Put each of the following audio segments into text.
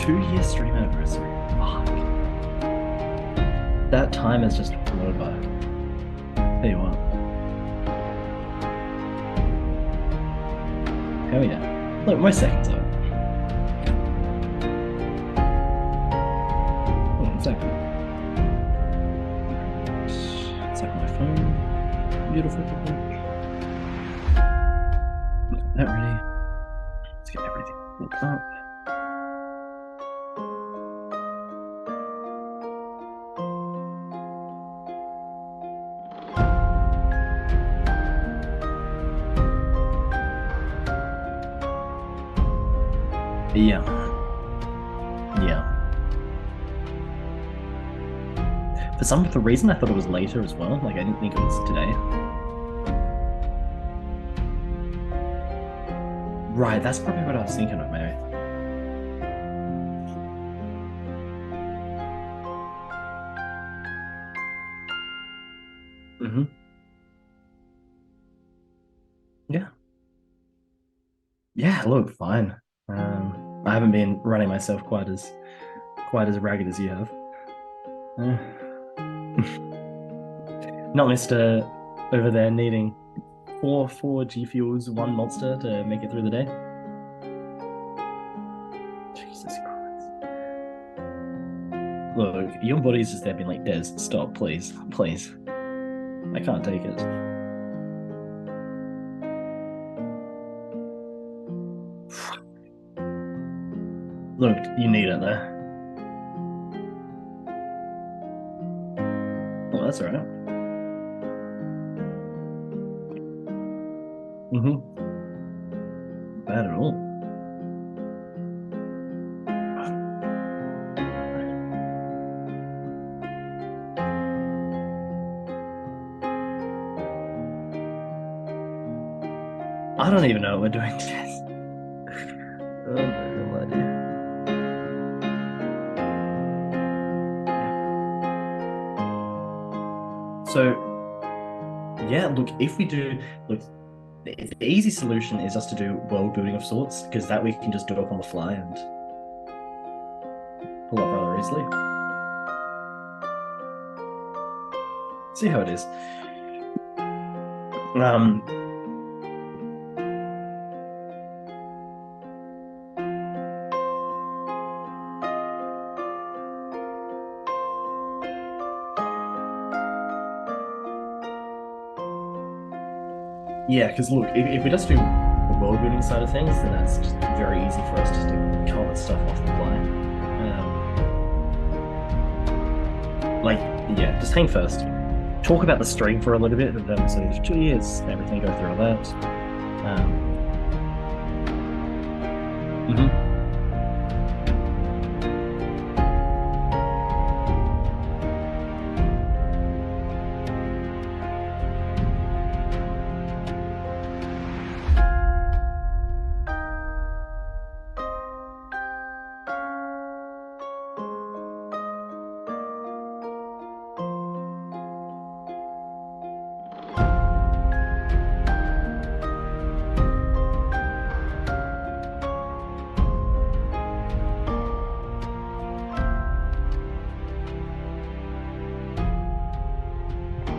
2 year stream anniversary. Fuck. That time has just flown by. Tell you what. Hell yeah. Look, my seconds out. Hold on a second. It's like my phone. Beautiful. That ready. Let's get everything looked up. Yeah. Yeah. For reason, I thought it was later as well. Like, I didn't think it was today. Right, that's probably what I was thinking of, maybe. Yeah. Yeah, look, fine. I haven't been running myself quite as ragged as you have. Uh, not Mr. over there needing four G Fuels, one monster to make it through the day. Jesus Christ. Look, your body's just there being like, Des, stop, please, please. I can't take it. Look, you need it there. Oh, that's all right. Bad at all. I don't even know what we're doing, Jess. Oh, no idea. So, yeah, look, if we do, look, the easy solution is just to do world building of sorts, because that we can just do it on the fly and pull up rather easily. See how it is. Yeah, because look, if we just do the world building side of things, then that's just very easy for us just to cover stuff off the fly. Like, yeah, just hang first. Talk about the stream for a little bit, so 2 years, everything, go through all that. Mhm.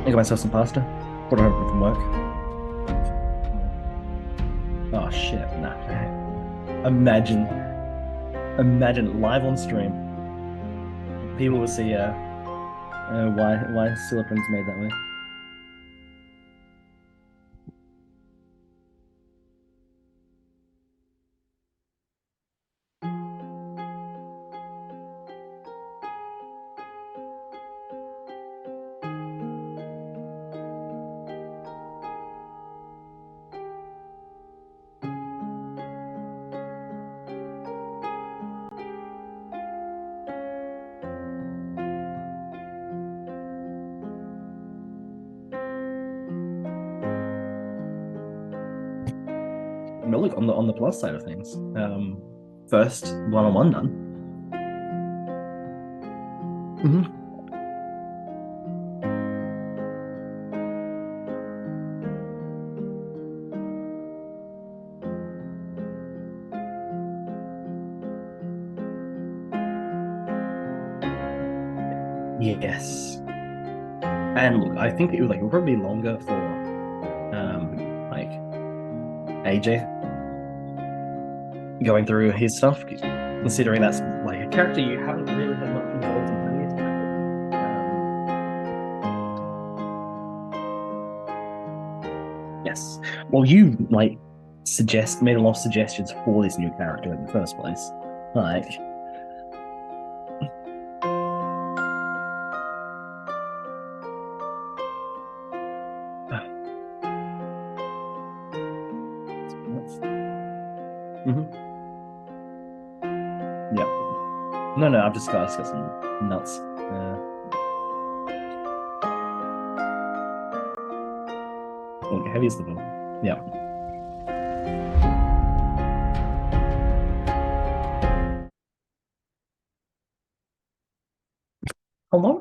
I got myself some pasta. Brought it home from work. Oh shit, nah. Imagine live on stream. People will see why Silicon's made that way. But look, on the plus side of things, first one-on-one done. Yes. And look, I think it would probably be longer for like AJ going through his stuff, considering that's like a character you haven't really had much involved in playing it. Yes. Well, you made a lot of suggestions for this new character in the first place. Like, yeah. No, I've just got some nuts. Look, heavy as the ball. Yeah. Hello.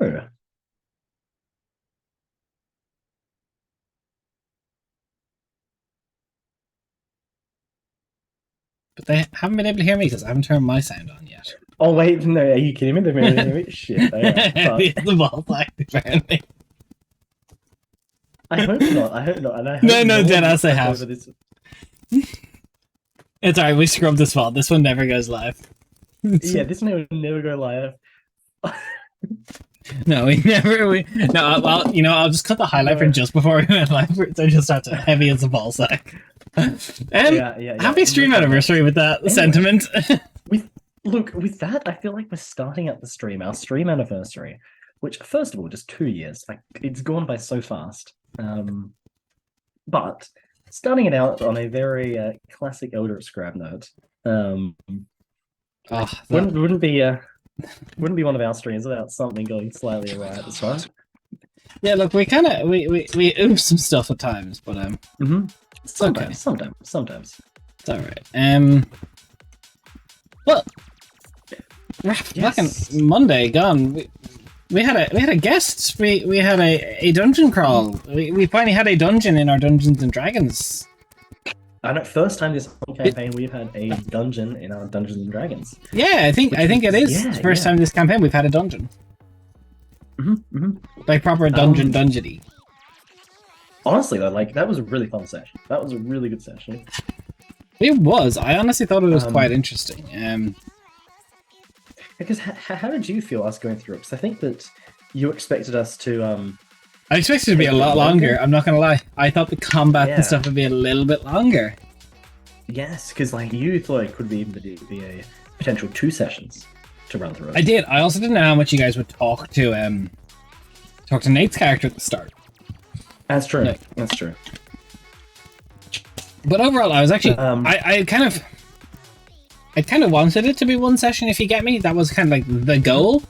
But they haven't been able to hear me because I haven't turned my sound on yet. Oh wait, no, are you kidding me? They've been hear me? Shit. The ball apparently. I hope not. I hope not. And I hope No, deadass they have. This... It's alright, we scrubbed this file. This one never goes live. Yeah, this one would never go live. No, well, I'll just cut the highlight for just before we went live. So just start to heavy as a ball sack. Happy stream anniversary with that sentiment. With that, I feel like we're starting at our stream anniversary, which, first of all, just 2 years. It's gone by so fast. But starting it out on a very classic Elder Scrab note. Wouldn't be one of our streams without something going slightly awry at the start. Yeah, look, we oof some stuff at times, but sometimes. It's alright. Well, fucking Monday gone. We had a guest. We had a dungeon crawl. We finally had a dungeon in our Dungeons and Dragons. I know, first time this whole campaign we've had a dungeon in our Dungeons and Dragons. Yeah, I think it is the first time this campaign we've had a dungeon. Like proper dungeony. Honestly though, that was a really fun session. That was a really good session. It was. I honestly thought it was quite interesting. Because how did you feel us going through it? Because I think that you expected us to I expected it to be a lot longer. I'm not gonna lie. I thought the combat and stuff would be a little bit longer. Yes, because you thought it could be a potential 2 sessions to run through it. I did. I also didn't know how much you guys would talk to Nate's character at the start. That's true. No. That's true. But overall, I was actually I kind of wanted it to be 1 session. If you get me, that was kind of like the goal.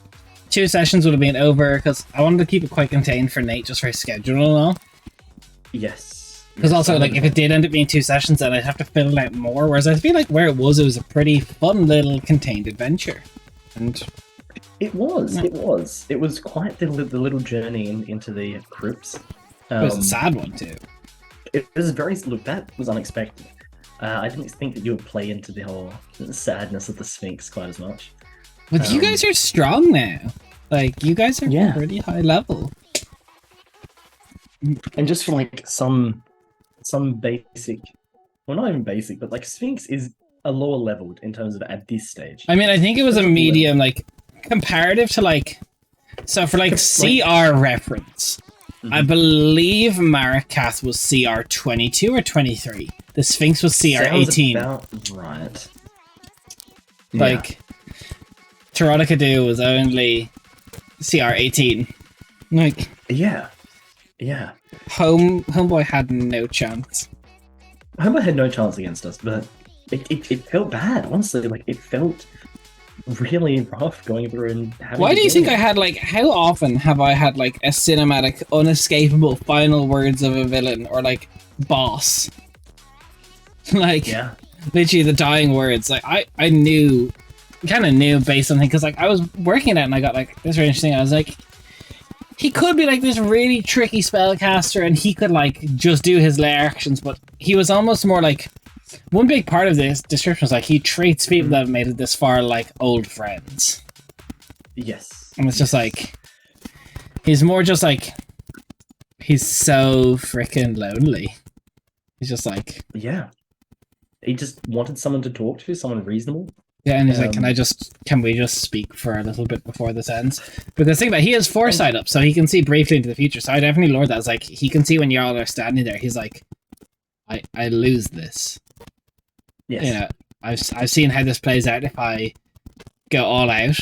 2 sessions would have been over because I wanted to keep it quite contained for Nate, just for his schedule and all. Yes. Because also, if it did end up being 2 sessions, then I'd have to fill it out more. Whereas I feel like where it was a pretty fun little contained adventure. And it was. It was quite the little journey into the crypts. It was a sad one too. It was that was unexpected. I didn't think that you would play into the whole sadness of the Sphinx quite as much. But you guys are strong now. You guys are pretty high level. And just for some basic, well, not even basic, but Sphinx is a lower leveled in terms of at this stage. I mean, I think it was a medium, comparative to so for CR reference, I believe Marikath was CR 22 or 23. The Sphinx was CR 18. About right. Terodicadu was only CR 18. Yeah. Homeboy had no chance. Homeboy had no chance against us, but it felt bad, honestly. It felt really rough going through and having. Why do you think I had how often have I had a cinematic, unescapable final words of a villain or boss? Literally the dying words. I kind of knew based on things because I was working at it and I got this really interesting. I was he could be this really tricky spellcaster and he could just do his lair actions, but he was almost more one big part of this description was he treats people that have made it this far like old friends. Yes. And it's just He's more just like he's so freaking lonely. He's just like Yeah, he just wanted someone to talk to, someone reasonable. yeah, and he's like, can we just speak for a little bit before this ends? Because think about it, he has foresight up, so he can see briefly into the future. So I definitely lord that. It's like he can see when y'all are standing there. He's like, I lose this. Yes. You know, I've seen how this plays out if I go all out.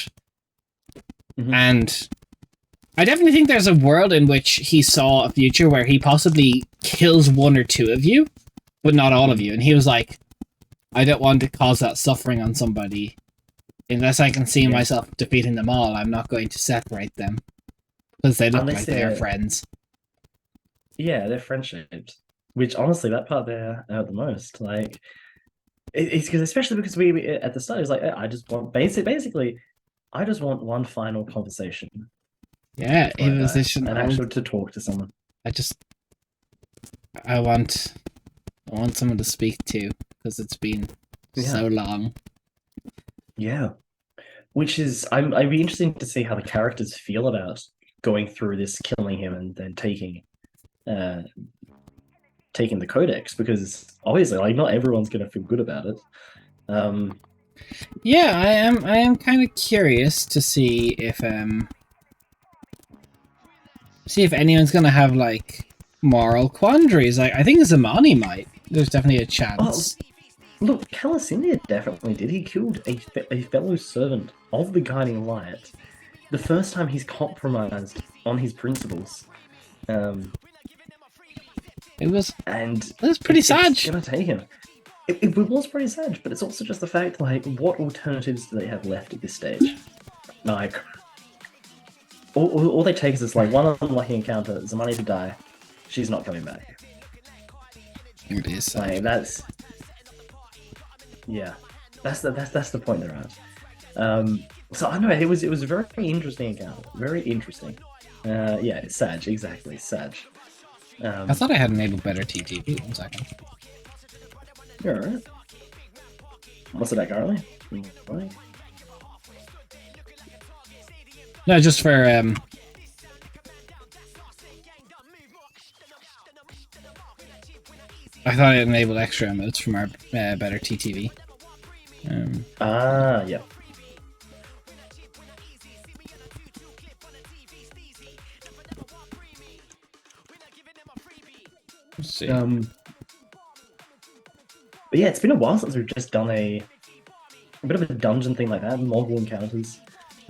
And I definitely think there's a world in which he saw a future where he possibly kills one or two of you, but not all of you. And he was like, I don't want to cause that suffering on somebody. Unless I can see myself defeating them all, I'm not going to separate them. Because they look like they are friends. Yeah, they're friendships. Which, honestly, that part there the most. Like, it's because, especially because we at the start, it was like, I just want, basically, I just want one final conversation. Yeah, it was an actual to talk to someone. I want someone to speak to because it's been so long. Yeah, which is I'd be interested to see how the characters feel about going through this, killing him, and then taking the codex, because obviously, like, not everyone's gonna feel good about it. Yeah, I am kind of curious to see if anyone's gonna have like moral quandaries. Like, I think Zamani might. There's definitely a chance. Look, Calasindia definitely did. He killed a fellow servant of the Guiding Light the first time he's compromised on his principles. It was pretty sad. It's gonna take him. It was pretty sad, but it's also just the fact, like, what alternatives do they have left at this stage? Like, all they take is this, like, one unlucky encounter, Zamani to die, she's not coming back. It is sad. Like, that's the point they're at. So I don't know, it was a very interesting encounter, very interesting. Yeah, Sag, exactly, Sag. I thought I had enabled better TTV. 1 second. You're alright. What's it at currently? Right. No, just for I thought it enabled extra emotes from our better TTV. Yeah. Let's see. But yeah, it's been a while since we've just done a bit of a dungeon thing like that, multiple encounters.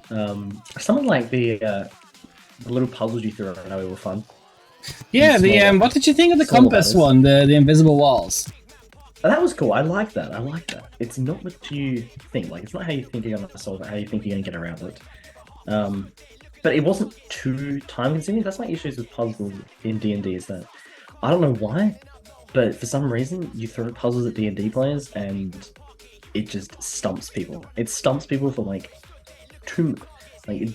Something like the little puzzles you threw, I know, were fun. Yeah, what did you think of the compass one, the invisible walls? That was cool. I like that. It's not what you think. Like, it's not how you think you're gonna solve it, how you think you're gonna get around it. But it wasn't too time consuming. That's my issues with puzzles in D&D, is that I don't know why, but for some reason you throw puzzles at D&D players and it just stumps people. It stumps people for like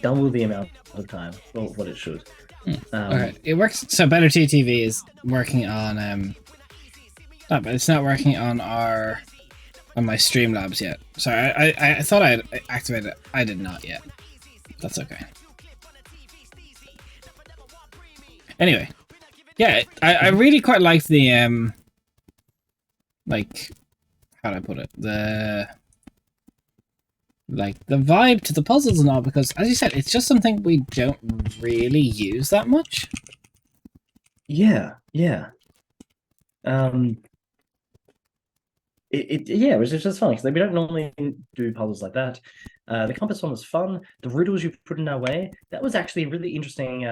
double the amount of time of what it should. Okay, it works. So Better TTV is working on no, but it's not working on my Streamlabs yet. Sorry, I thought I had activated it. I did not yet. That's okay. Anyway, yeah, I really quite liked the like, how do I put it, the vibe to the puzzles and all, because as you said, it's just something we don't really use that much. Yeah. It was just fun because we don't normally do puzzles like that. The compass one was fun. The riddles you put in our way, that was actually a really interesting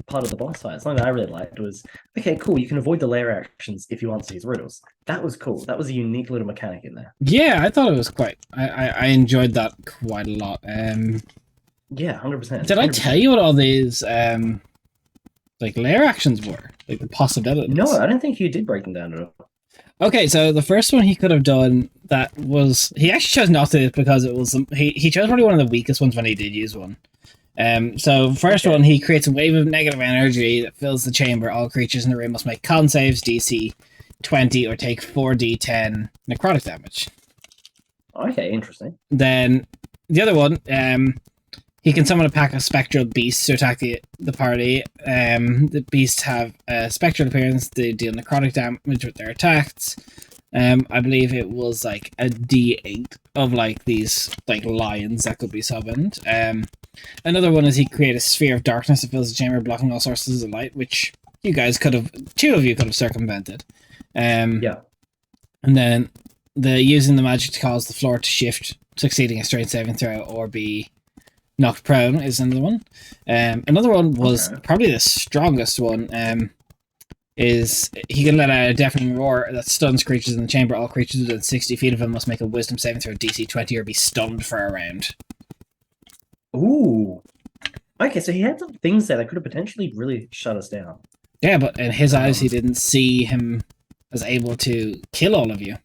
part of the boss fight. Something that I really liked was, okay, cool, you can avoid the layer actions if you answer these riddles. That was cool. That was a unique little mechanic in there. Yeah, I thought it was quite. I enjoyed that quite a lot. Yeah, 100%. Did I tell you what all these like layer actions were? Like the possibilities? No, I don't think you did break them down at all. Okay, so the first one he could have done, that was, he actually chose not to because it was, he chose probably one of the weakest ones when he did use one. So first one, he creates a wave of negative energy that fills the chamber. All creatures in the room must make con saves, DC 20, or take 4d10 necrotic damage. Okay, interesting. Then the other one, He can summon a pack of spectral beasts to attack the party. The beasts have a spectral appearance. They deal necrotic damage with their attacks. I believe it was like a D8 of like these like lions that could be summoned. Another one is he create a sphere of darkness that fills the chamber, blocking all sources of light, which you guys could have, two of you could have circumvented. Yeah. And then using the magic to cause the floor to shift, succeeding a straight saving throw or be knocked prone is another one. Another one was probably the strongest one. Is he can let out a deafening roar that stuns creatures in the chamber. All creatures within 60 feet of him must make a wisdom saving throw DC 20 or be stunned for a round. Ooh. Okay, so he had some things there that could have potentially really shut us down. Yeah, but in his eyes, he didn't see him as able to kill all of you.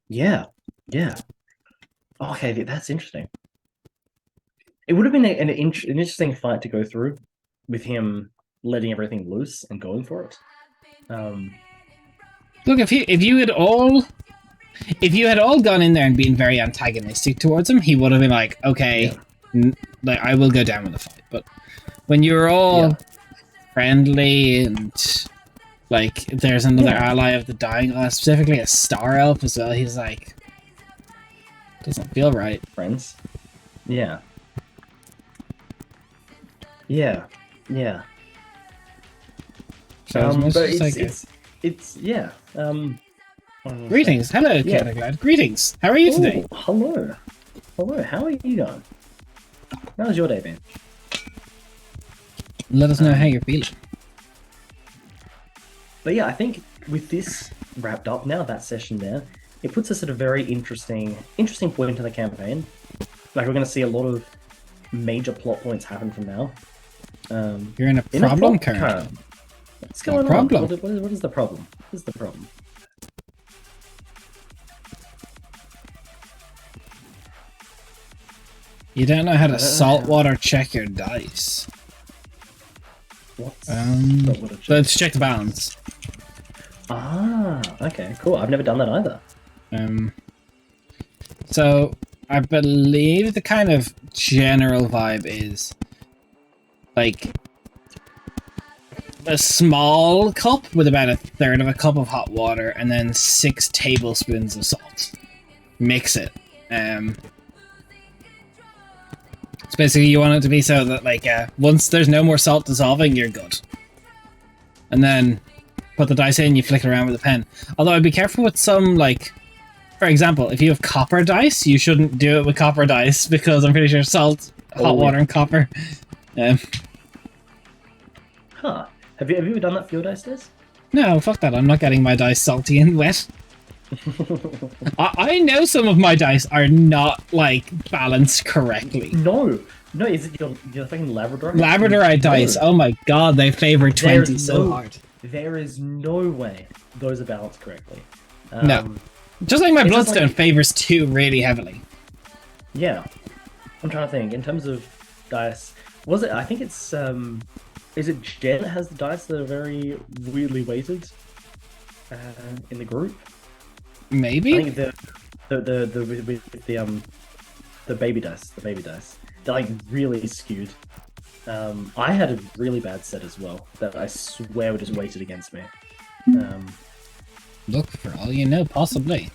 Yeah. Okay, that's interesting. It would have been an interesting fight to go through with him letting everything loose and going for it. Look, if you had all gone in there and been very antagonistic towards him, he would have been like, okay, like I will go down with the fight. But when you're all friendly and like there's another ally of the dying glass, specifically a star elf as well, he's like, doesn't feel right. Friends. Yeah. So but it's greetings, hello, Cataclad. Greetings. How are you today? Hello. How are you going? How's your day been? Let us know how you're feeling. But yeah, I think with this wrapped up now, that session there, it puts us at a very interesting point in the campaign. Like we're going to see a lot of major plot points happen from now. You're in a problem currently. What's going on? What is the problem? What is the problem? You don't know how to saltwater check your dice. Let's check the balance. Ah, okay, cool. I've never done that either. So I believe the kind of general vibe is like a small cup with about a third of a cup of hot water and then 6 tablespoons of salt. Mix it. So basically you want it to be so that like once there's no more salt dissolving, you're good. And then put the dice in, you flick it around with a pen. Although I'd be careful with some, like, for example, if you have copper dice, you shouldn't do it with copper dice because I'm pretty sure salt, hot water, and copper. Huh. Have you ever done that for your dice, Des? No, fuck that. I'm not getting my dice salty and wet. I know some of my dice are not, like, balanced correctly. No, is it your fucking Labrador? Labradorite dice, oh my god, they favor 20 so hard. There is no way those are balanced correctly. No. Just like my Bloodstone favors 2 really heavily. Yeah. I'm trying to think. In terms of dice, I think it's, is it Jen that has the dice that are very weirdly weighted in the group? Maybe? I think the baby dice, they're like really skewed. I had a really bad set as well that I swear were just weighted against me. Look, for all you know, possibly.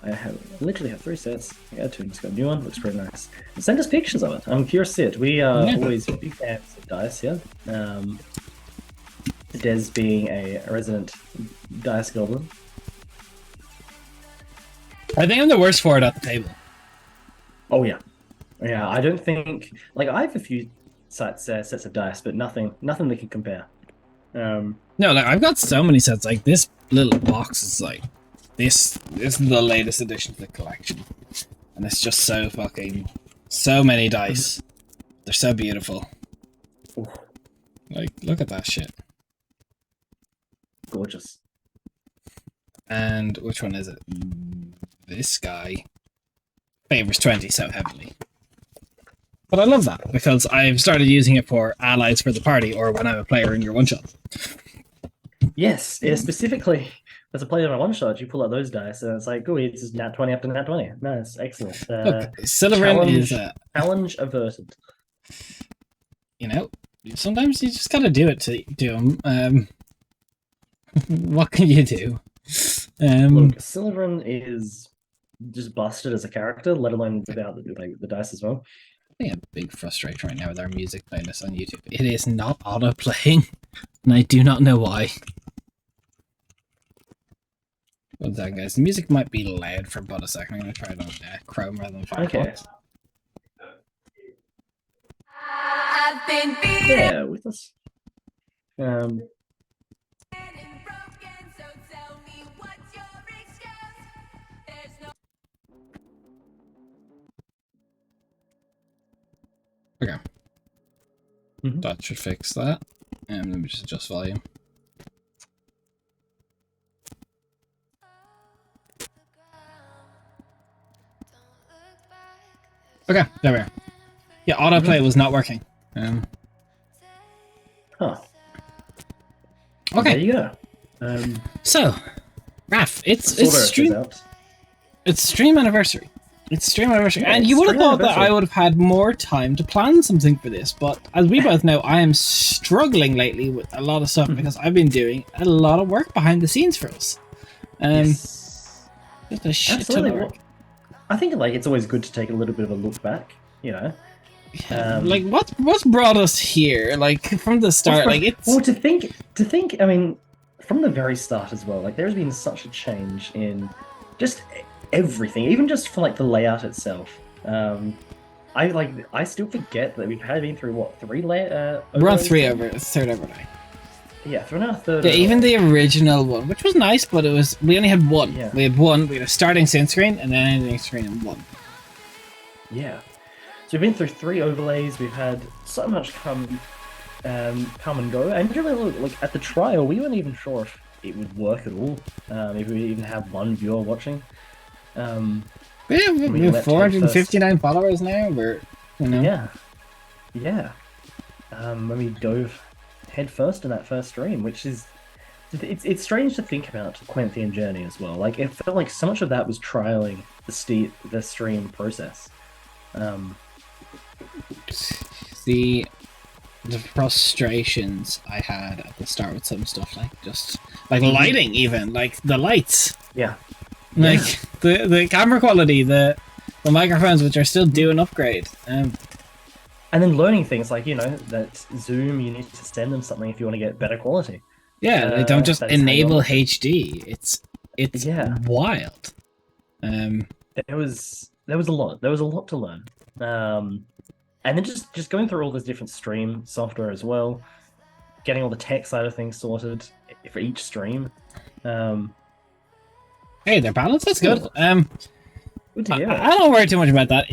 I literally have 3 sets. I got 2 and just got a new one. Looks pretty nice. Send us pictures of it. I'm curious to see it. We are always big fans of dice, yeah. Des being a resident dice goblin. I think I'm the worst for it at the table. Oh yeah, I don't think I have a few sets of dice, but nothing that can compare. No, like I've got so many sets. Like this little box is like this is the latest addition to the collection, and it's just so many dice. They're so beautiful. Ooh. Like, look at that shit. Gorgeous. And which one is it? This guy favors 20 so heavily. But I love that, because I've started using it for allies for the party, or when I'm a player in your one-shot. Yes, specifically as a player on a one shot, you pull out those dice, and it's like, oh, it's just nat 20 after nat 20. Nice, excellent. Look, Silverin is challenge averted. You know, sometimes you just gotta do it to do them. What can you do? Look, Silverin is just busted as a character, let alone without the dice as well. I think a big frustration right now with our music playlist on YouTube. It is not auto playing, and I do not know why. What's that, guys? The music might be loud for about a second. I'm gonna try it on Chrome rather than Firefox. Okay. I've been yeah, with us. Okay. That should fix that. Let me just adjust volume. Okay, there we are. Yeah, autoplay was not working. Huh. Okay. There you go. So, Raph, it's stream anniversary. It's stream anniversary, yeah, and you would have thought that I would have had more time to plan something for this, but as we both know, I am struggling lately with a lot of stuff because I've been doing a lot of work behind the scenes for us. Yes. Just a shit ton of work. I think it's always good to take a little bit of a look back, you know. Like what's brought us here? Like from the start, to think. I mean, from the very start as well. Like there's been such a change in just everything, even just for the layout itself. I still forget that we've been through what 3 layer. We're on third overlay. Yeah, through now third. Yeah, even the original one, which was nice, but we only had one. Yeah. We had one. We had a starting sync screen and then ending screen and one. Yeah. So we've been through 3 overlays. We've had so much come and go. And really, look at the trial, we weren't even sure if it would work at all. If we even have one viewer watching. We have 459 followers now. Yeah. When we dove head first in that first stream, which is it's strange to think about Quenthian Journey as well. Like it felt like so much of that was trialing the stream process. The frustrations I had at the start with some stuff, like lighting, even like the lights. Yeah. Like the camera quality, the microphones, which are still due an upgrade. And then learning things like, that Zoom, you need to send them something if you want to get better quality. Yeah, they don't just enable HD. It's wild. There was a lot. There was a lot to learn. And then just going through all this different stream software as well, getting all the tech side of things sorted for each stream. Hey, they're balanced. That's good. Good to hear. I don't worry too much about that.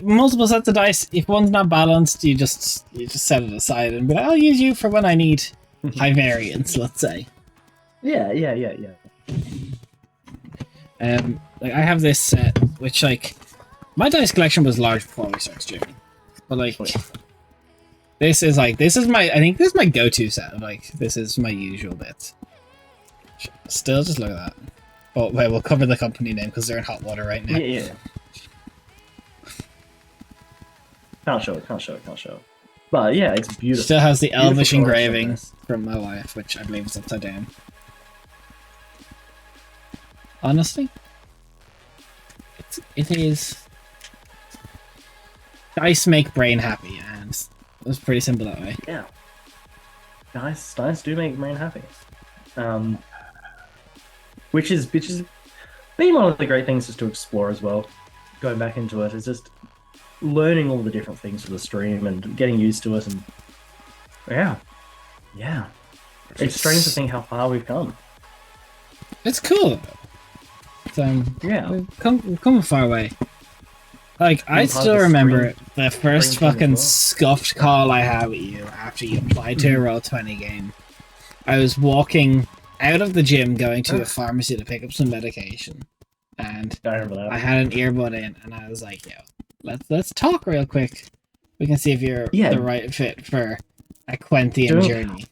Multiple sets of dice. If one's not balanced, you just set it aside and be like, I'll use you for when I need high variance. Let's say. Yeah. Like I have this set, which my dice collection was large before we started streaming, but this is my go-to set. This is my usual bits. Still, just look at that. Oh wait, we'll cover the company name because they're in hot water right now. Yeah. Can't show it. But yeah, it's beautiful. Still has the Elvish engraving from my wife, which I believe is upside down. Honestly, it is. Dice make brain happy, and it's pretty simple that way. Yeah. Dice do make brain happy. Which is been one of the great things just to explore as well. Going back into it is just learning all the different things for the stream and getting used to it, and yeah. It's strange to think how far we've come. It's cool. We've come a far way. I still remember the first fucking scuffed call I had with you after you applied to a Roll20 game. I was walking out of the gym going to a pharmacy to pick up some medication, and I had an earbud in, and I was like, yo, let's talk real quick. We can see if you're the right fit for a Quenthian journey.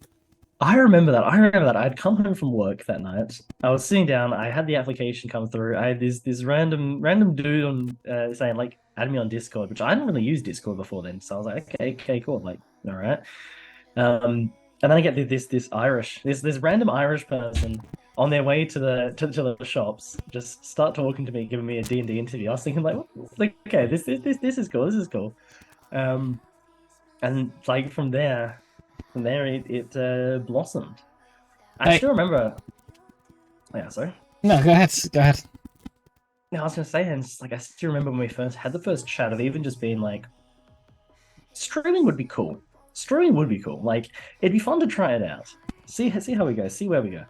I remember that. I remember that. I'd come home from work that night. I was sitting down. I had the application come through. I had this random dude on saying like add me on Discord, which I hadn't really used Discord before then. So I was like, okay, cool. Like, all right. And then I get this random Irish person on their way to the shops, just start talking to me, giving me a D&D interview. I was thinking like, okay, this is cool. This is cool. And like from there it blossomed. I still remember. Yeah, sorry. No, go ahead. Go ahead. No, I was gonna say, and it's like I still remember when we first had the first chat of even just being like, streaming would be cool. Streaming would be cool. Like it'd be fun to try it out. See how we go. See where we go.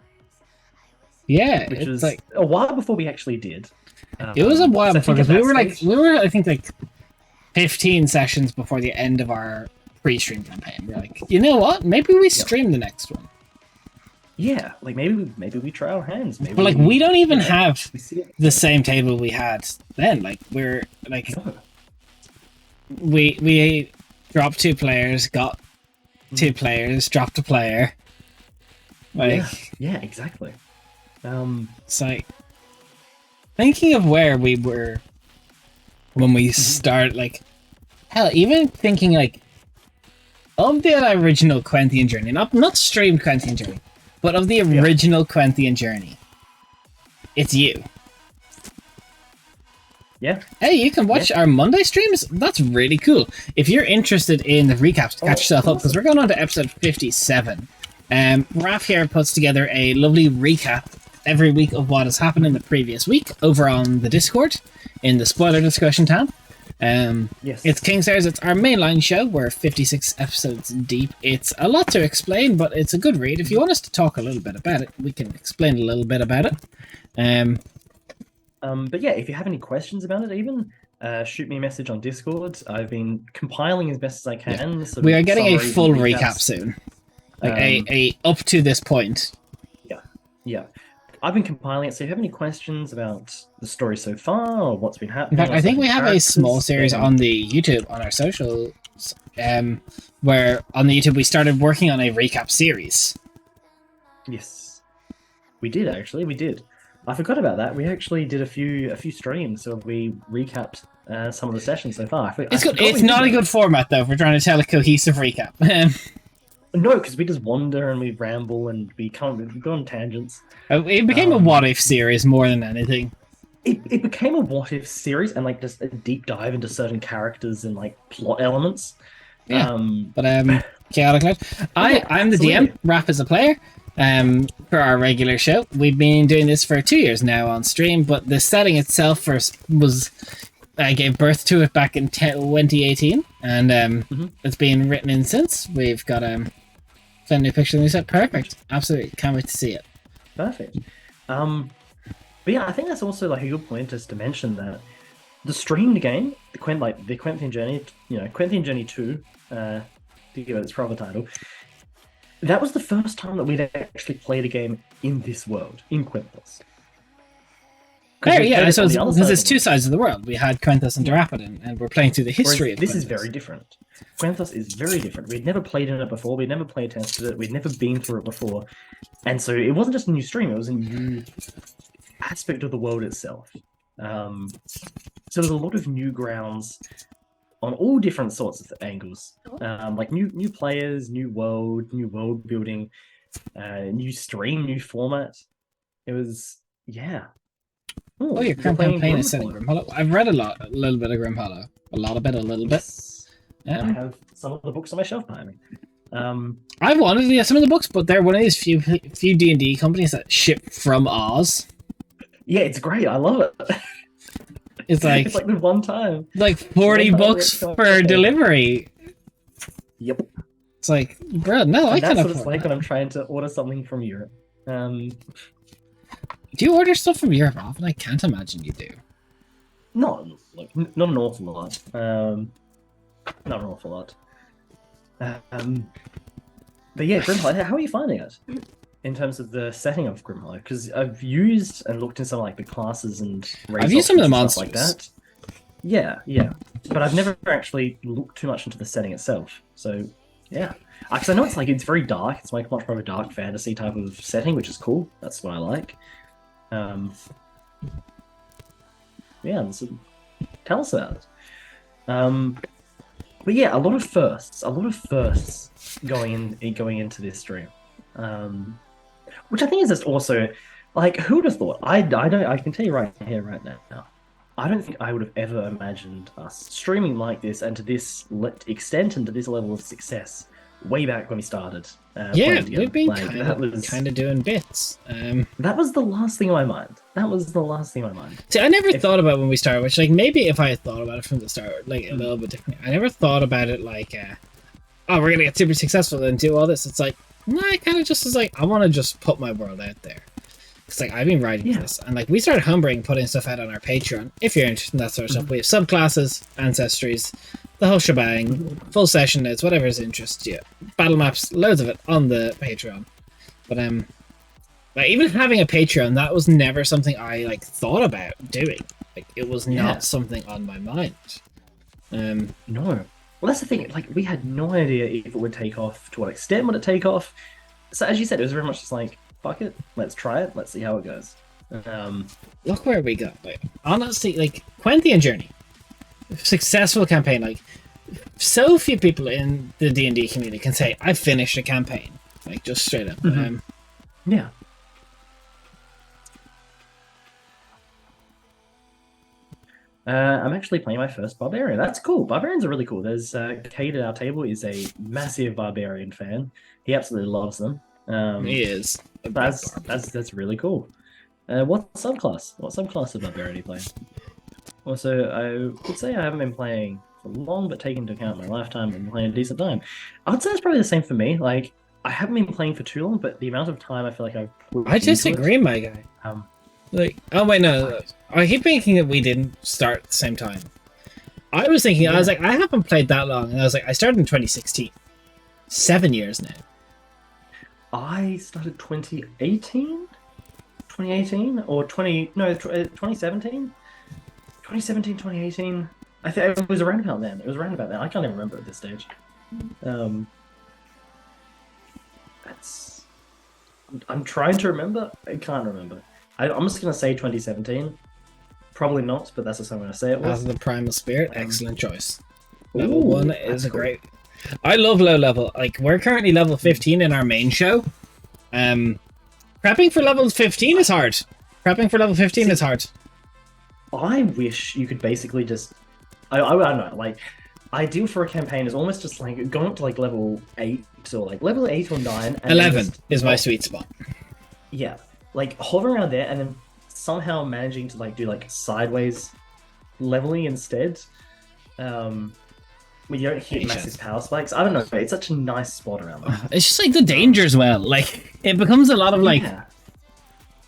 Yeah, Which it's was like a while before we actually did. it was a while so I before think because at we that were stage- I think like 15 sessions before the end of our pre-stream campaign. We're like, you know what? Maybe we stream the next one. Yeah, like maybe we try our hands. Maybe But like we don't even you know, have we see it. the same table we had then. Like we're like No. we dropped 2 players, got 2 players, dropped a player. Like Yeah, exactly. it's like thinking of where we were when we started. Like hell, even thinking like of the original Quentian journey, not streamed Quentian journey, but of the original Quentian journey. It's you. Yeah. Hey, you can watch our Monday streams. That's really cool. If you're interested in the recaps, to catch yourself up, because we're going on to episode 57. Raph here puts together a lovely recap every week of what has happened in the previous week over on the Discord in the spoiler discussion tab. Yes. It's Kingstars. It's our mainline show. We're 56 episodes deep. It's a lot to explain, but it's a good read. If you want us to talk a little bit about it, we can explain a little bit about it. But yeah, if you have any questions about it, even shoot me a message on Discord. I've been compiling as best as I can. We are getting a full recap soon. Like a up to this point. Yeah. I've been compiling it, so if you have any questions about the story so far or what's been In happening. fact, I think we have a small series then- on the YouTube on our socials, where on the YouTube we started working on a recap series. Yes. We did actually, we did. I forgot about that. We actually did a few streams, so we recapped some of the sessions so far. It's good. It's not a good format though if we're trying to tell a cohesive recap. No, because we just wander and we ramble and we go on tangents. It became a what if series more than anything. It became a what if series and like just a deep dive into certain characters and like plot elements. Yeah. But chaotic light. I'm the absolutely. DM. Raph is a player. For our regular show, we've been doing this for 2 years now on stream. But the setting itself I gave birth to it back in 2018, and it's been written in since. We've got send me a picture of the set. Perfect. Absolutely, can't wait to see it. Perfect. But yeah, I think that's also like a good point just to mention that the streamed game, the Quentian Journey, Quentian Journey 2, to give it its proper title, that was the first time that we'd actually played a game in this world, in Quenthos. Yeah, so because it's 2 sides of the world. We had Quenthos and Darapadin, and we're playing through the history of this is Quenthos. very different. Quenthos is very different. We'd never played in it before. We'd never play tested it. We'd never been through it before. And so it wasn't just a new stream. It was a new aspect of the world itself. So there's a lot of new grounds on all different sorts of angles. Like new players, new world building, new stream, new format. It was, yeah. Ooh, Oh, your you're current playing campaign is set in Grim Grim Hollow. I've read a little bit of Grim Hollow. A lot of it, a little bit. Yes. I Yeah. have some of the books on my shelf behind me. I wanted to get some of the books, but they're one of these few D&D companies that ship from Oz. Yeah, it's great. I love it. It's like It's like the one time. 40 one time bucks it's for okay. delivery. Yep. It's like, bro, no, I And can't that's what it's afford like that. when I'm trying to order something from Europe. Do you order stuff from Europe often? I can't imagine you do. Not not an awful lot. Not an awful lot. But yeah, Grimhollow, how are you finding it in terms of the setting of Grimhollow? Because I've used and looked into some like the classes and I've used some of the and stuff like monsters. that. Yeah, but I've never actually looked too much into the setting itself. So Yeah, because I know it's very dark. It's like much more of a dark fantasy type of setting, which is cool. That's what I like. Um, yeah, so tell us about it. But yeah, a lot of firsts going into this stream, um, which I think is just also like who would have thought? I can tell you right here, right now. I don't think I would have ever imagined us streaming like this and to this extent and to this level of success way back when we started Yeah, playing we've together. been Like kind of doing bits. that was the last thing on my mind. That was the last thing on my mind. See, I never If thought about when we started, which like maybe if I had thought about it from the start, like a mm, little bit different. I never thought about it like, oh, we're gonna get super successful and do all this. It's like, no, I kind of just was like, I want to just put my world out there. It's like I've been writing yeah, this, and like we started Homebrew, putting stuff out on our Patreon. If you're interested in that sort of stuff, we have subclasses, ancestries, the whole shebang, full session notes, whatever's interests you. Battle maps, loads of it on the Patreon. But like even having a Patreon, that was never something I like thought about doing. Like it was yeah, not something on my mind. no. Well, that's the thing. Like we had no idea if it would take off, to what extent would it take off. So as you said, it was very much just like, fuck it, let's try it, let's see how it goes. Um, Look where we got. Like honestly, like Quentin Journey, successful campaign. Like so few people in the D&D community can say I finished a campaign. Like just straight up. yeah. I'm actually playing my first barbarian. That's cool. Barbarians are really cool. There's Kate at our table is a massive barbarian fan. He absolutely loves them. He is. A big That's really cool. What subclass? What subclass of barbarian are you playing? Also, I would say I haven't been playing for long, but taking into account my lifetime, I've been playing a decent time. I would say it's probably the same for me. Like I haven't been playing for too long, but the amount of time I feel like I've put I into disagree, my guy. it, Like, oh wait, no. I keep thinking that we didn't start at the same time. I was thinking, I was like, I haven't played that long, and I was like, I started in 2016. 7 years now. I started 2018, 2018 or 2017, 2017, 2018. I think it was around about then. It was around about then. I can't even remember at this stage. Um, that's. I'm trying to remember. I can't remember. I'm just gonna say 2017. Probably not, but that's just how I'm gonna say it As was. the Primal Spirit, excellent choice. Level Ooh, 1 that's is a cool. great. I love low level. Like, we're currently level 15 in our main show. Prepping for level 15 is hard. Prepping for level 15 is hard. I wish you could basically just. I don't know. Like, ideal for a campaign is almost just like going up to like level 8 or like level 8 or 9. And 11 just, is my sweet spot. yeah, like hover around there and then somehow managing to like do like sideways leveling instead. When you don't hit massive power spikes. I don't know. It's such a nice spot around there. It's just like the danger as well. Like, it becomes a lot of like Yeah.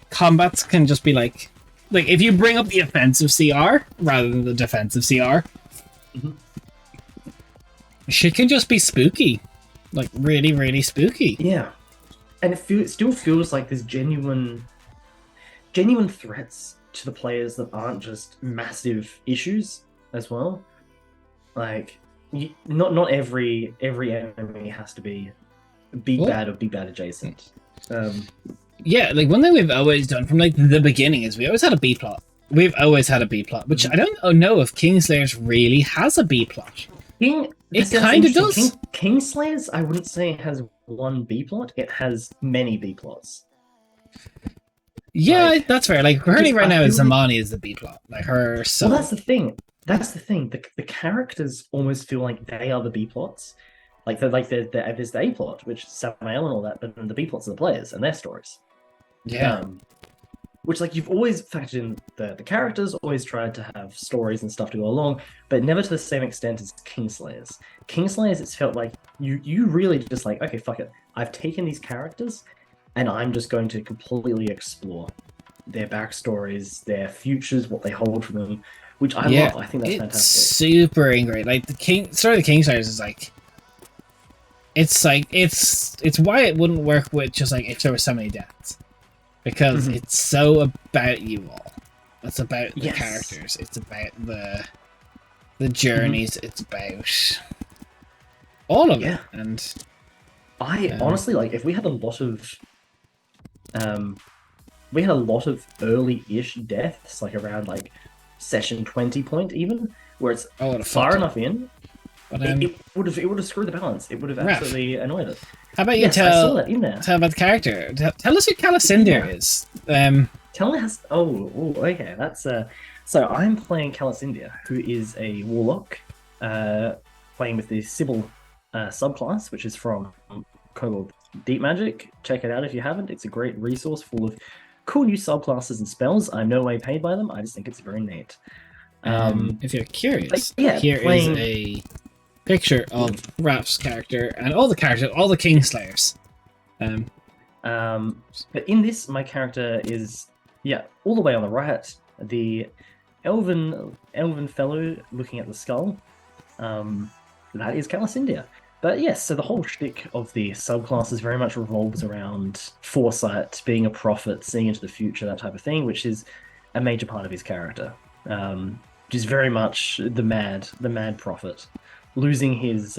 combats can just be like if you bring up the offensive CR rather than the defensive CR, shit can just be spooky, like really, really spooky. Yeah, and it still feels like there's genuine threats to the players that aren't just massive issues as well. Like, not every enemy has to be big bad or big bad adjacent. Yeah, like one thing we've always done from like the beginning is we always had a B plot. We've always had a B plot, which I don't know if Kingslayers really has a B plot. It kind of does. Kingslayers, I wouldn't say it has one B plot. It has many B plots. Yeah, Like, that's fair. Like currently right I now, feel Zamani is the B plot. Like her son. Well, that's the thing. That's the thing. The characters almost feel like they are the B plots. Like there's the A plot, which is Samael and all that, but then the B plots are the players and their stories. Yeah. Which, like, you've always factored in the characters, always tried to have stories and stuff to go along, but never to the same extent as Kingslayers. Kingslayers, it's felt like you really just like, okay, fuck it. I've taken these characters, and I'm just going to completely explore their backstories, their futures, what they hold for them, which I love. I think that's fantastic. Super great. Like the story of the Kingslayers is like, it's why it wouldn't work with just like if there were so many deaths. Because it's so about you all. It's about the characters. It's about the journeys. It's about all of it, Yeah. and I honestly like if um we had a lot of early-ish deaths, like around like session 20 point even, where it's I would have far fucked it. enough in, But it would have screwed the balance. It would have Ref, absolutely annoyed it. how about you Yes, I saw that in there. tell about the character? Tell us who Calicindia Yeah. is. Tell me how. Okay. That's So I'm playing Calicindia, who is a warlock, playing with the Sybil subclass, which is from Cobalt Deep Magic. Check it out if you haven't. It's a great resource full of cool new subclasses and spells. I'm no way paid by them. I just think it's very neat. If you're curious, Yeah, here is playing. a picture of Raf's character and all the characters, all the Kingslayers. But in this, my character is all the way on the right, the elven fellow looking at the skull. That is Calicindia. But yes, so the whole shtick of the subclasses very much revolves around foresight, being a prophet, seeing into the future, that type of thing, which is a major part of his character. Which is very much the mad prophet, losing his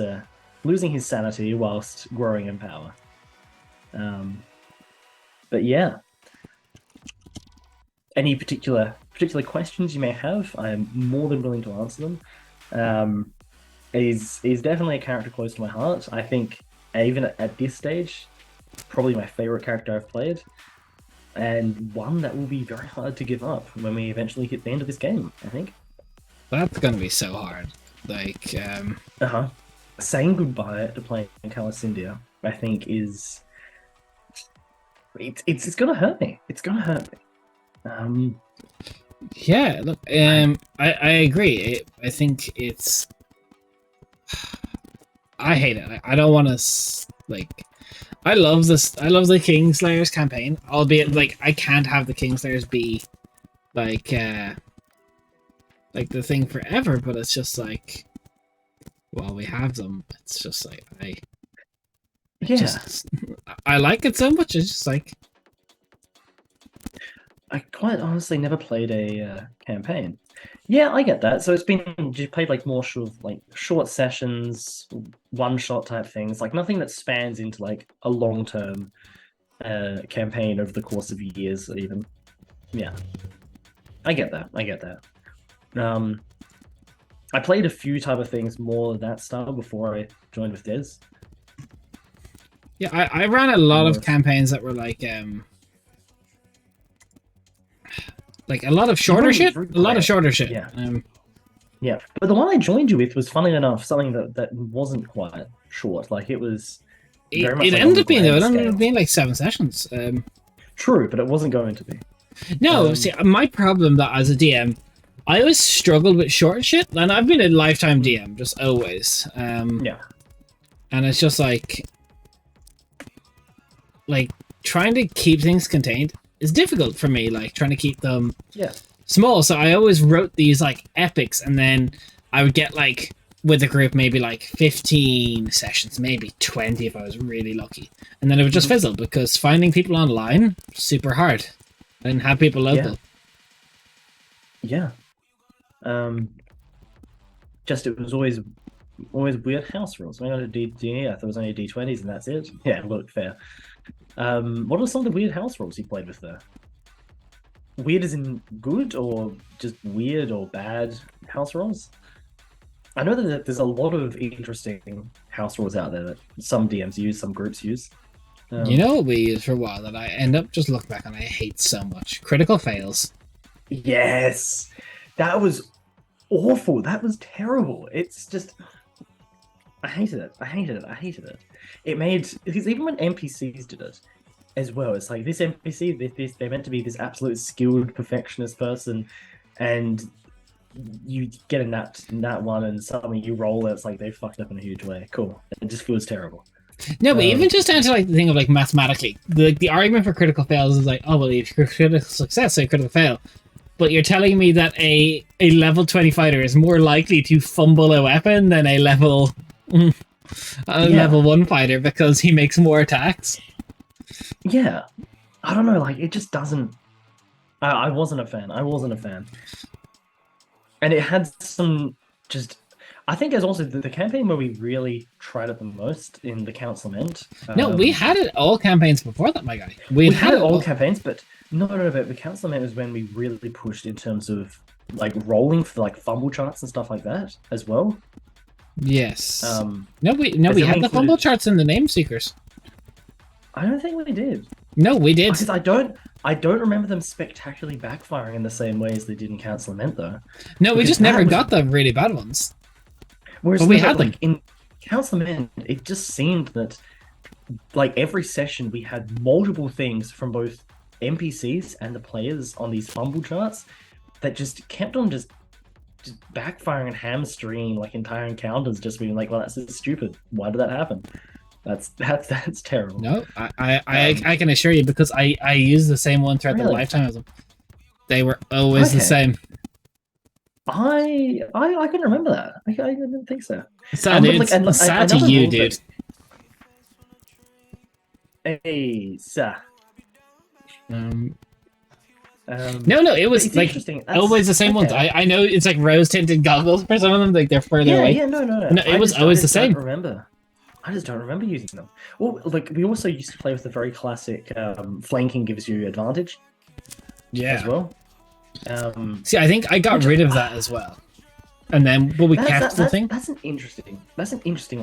sanity whilst growing in power. But yeah, any particular questions you may have, I am more than willing to answer them. He's definitely a character close to my heart. I think even at this stage, probably my favorite character I've played, and one that will be very hard to give up when we eventually hit the end of this game, I think. That's gonna be so hard. Like, saying goodbye to playing Calicindia, I think is it's gonna hurt me. It's gonna hurt me. Yeah, look, I agree. I think it's. I hate it. I don't want to like. I love this. I love the Kingslayers campaign, albeit like I can't have the Kingslayers be like the thing forever. But it's just like, well, we have them. It's just like I like it so much. It's just like I quite honestly never played a campaign. Yeah, I get that. So you played like more short sessions, one shot type things, like nothing that spans into like a long term campaign over the course of years, even. Yeah, I get that. I played a few type of things more of that style before I joined with Des. Yeah, I ran a lot of campaigns that were like a lot of shorter shit. A lot of shorter shit. Yeah. Yeah, but the one I joined you with was, funny enough, something that wasn't quite short. Like it was. Very much it like ended on up being though. It grand ended up scale. being like 7 sessions. True, but it wasn't going to be. No, see, my problem that as a DM, I always struggled with short shit, and I've been a lifetime DM, just always. Yeah. And it's just like trying to keep things contained is difficult for me. Like trying to keep them small. So I always wrote these like epics, and then I would get like with the group maybe like 15 sessions, maybe 20 if I was really lucky, and then it would just fizzle because finding people online super hard. I didn't have people local. Yeah. Just it was always weird house rules. When I got a D, I thought it was only D20s and that's it. Yeah, look, fair. What are some of the weird house rules you played with there? Weird as in good, or just weird or bad house rules? I know that there's a lot of interesting house rules out there that some DMs use, some groups use. You know what we used for a while that I end up just look back and I hate so much? Critical fails. Yes, that was awful. That was terrible. It's just, I hated it. It made, because even when NPCs did it as well, it's like this NPC, they're meant to be this absolute skilled perfectionist person, and you get a nat one, and suddenly you roll it, it's like they fucked up in a huge way. Cool. It just feels terrible. No, but even just down to like the thing of like mathematically, the argument for critical fails is like, oh well, if you're critical success, so critical fail. But you're telling me that a level 20 fighter is more likely to fumble a weapon than a level level 1 fighter because he makes more attacks. Yeah, I don't know. Like it just doesn't. I wasn't a fan. And it had some just. I think there's also the campaign where we really tried it the most in the Councilment. No, we had it all campaigns before that, my guy. We had it all campaigns, but no, but the Councilment is when we really pushed in terms of like rolling for like fumble charts and stuff like that as well. Yes. Um, no, we had the fumble charts in the Name Seekers. I don't think we did. No, we did. Because I don't remember them spectacularly backfiring in the same way as they did in Councilment, though. No, we just never got the really bad ones. Whereas but we had them. in Councilment, it just seemed that like every session we had multiple things from both NPCs and the players on these fumble charts that just kept on just backfiring and hamstringing like entire encounters, just being like, well, that's just stupid. Why did that happen? That's terrible. No, I can assure you, because I used the same one throughout the lifetime of them. They were always the same. I couldn't remember that. I didn't think so. Sad, sad to you, dude. Hey, sir. No, it was like always the same ones. I know it's like rose tinted goggles for some of them, like they're further away. Yeah, no. No, it was always the same. I just don't remember using them. Well, like we also used to play with the very classic flanking gives you advantage. Yeah. As well. See, I think I got rid of that as well, and then we kept the thing. That's an interesting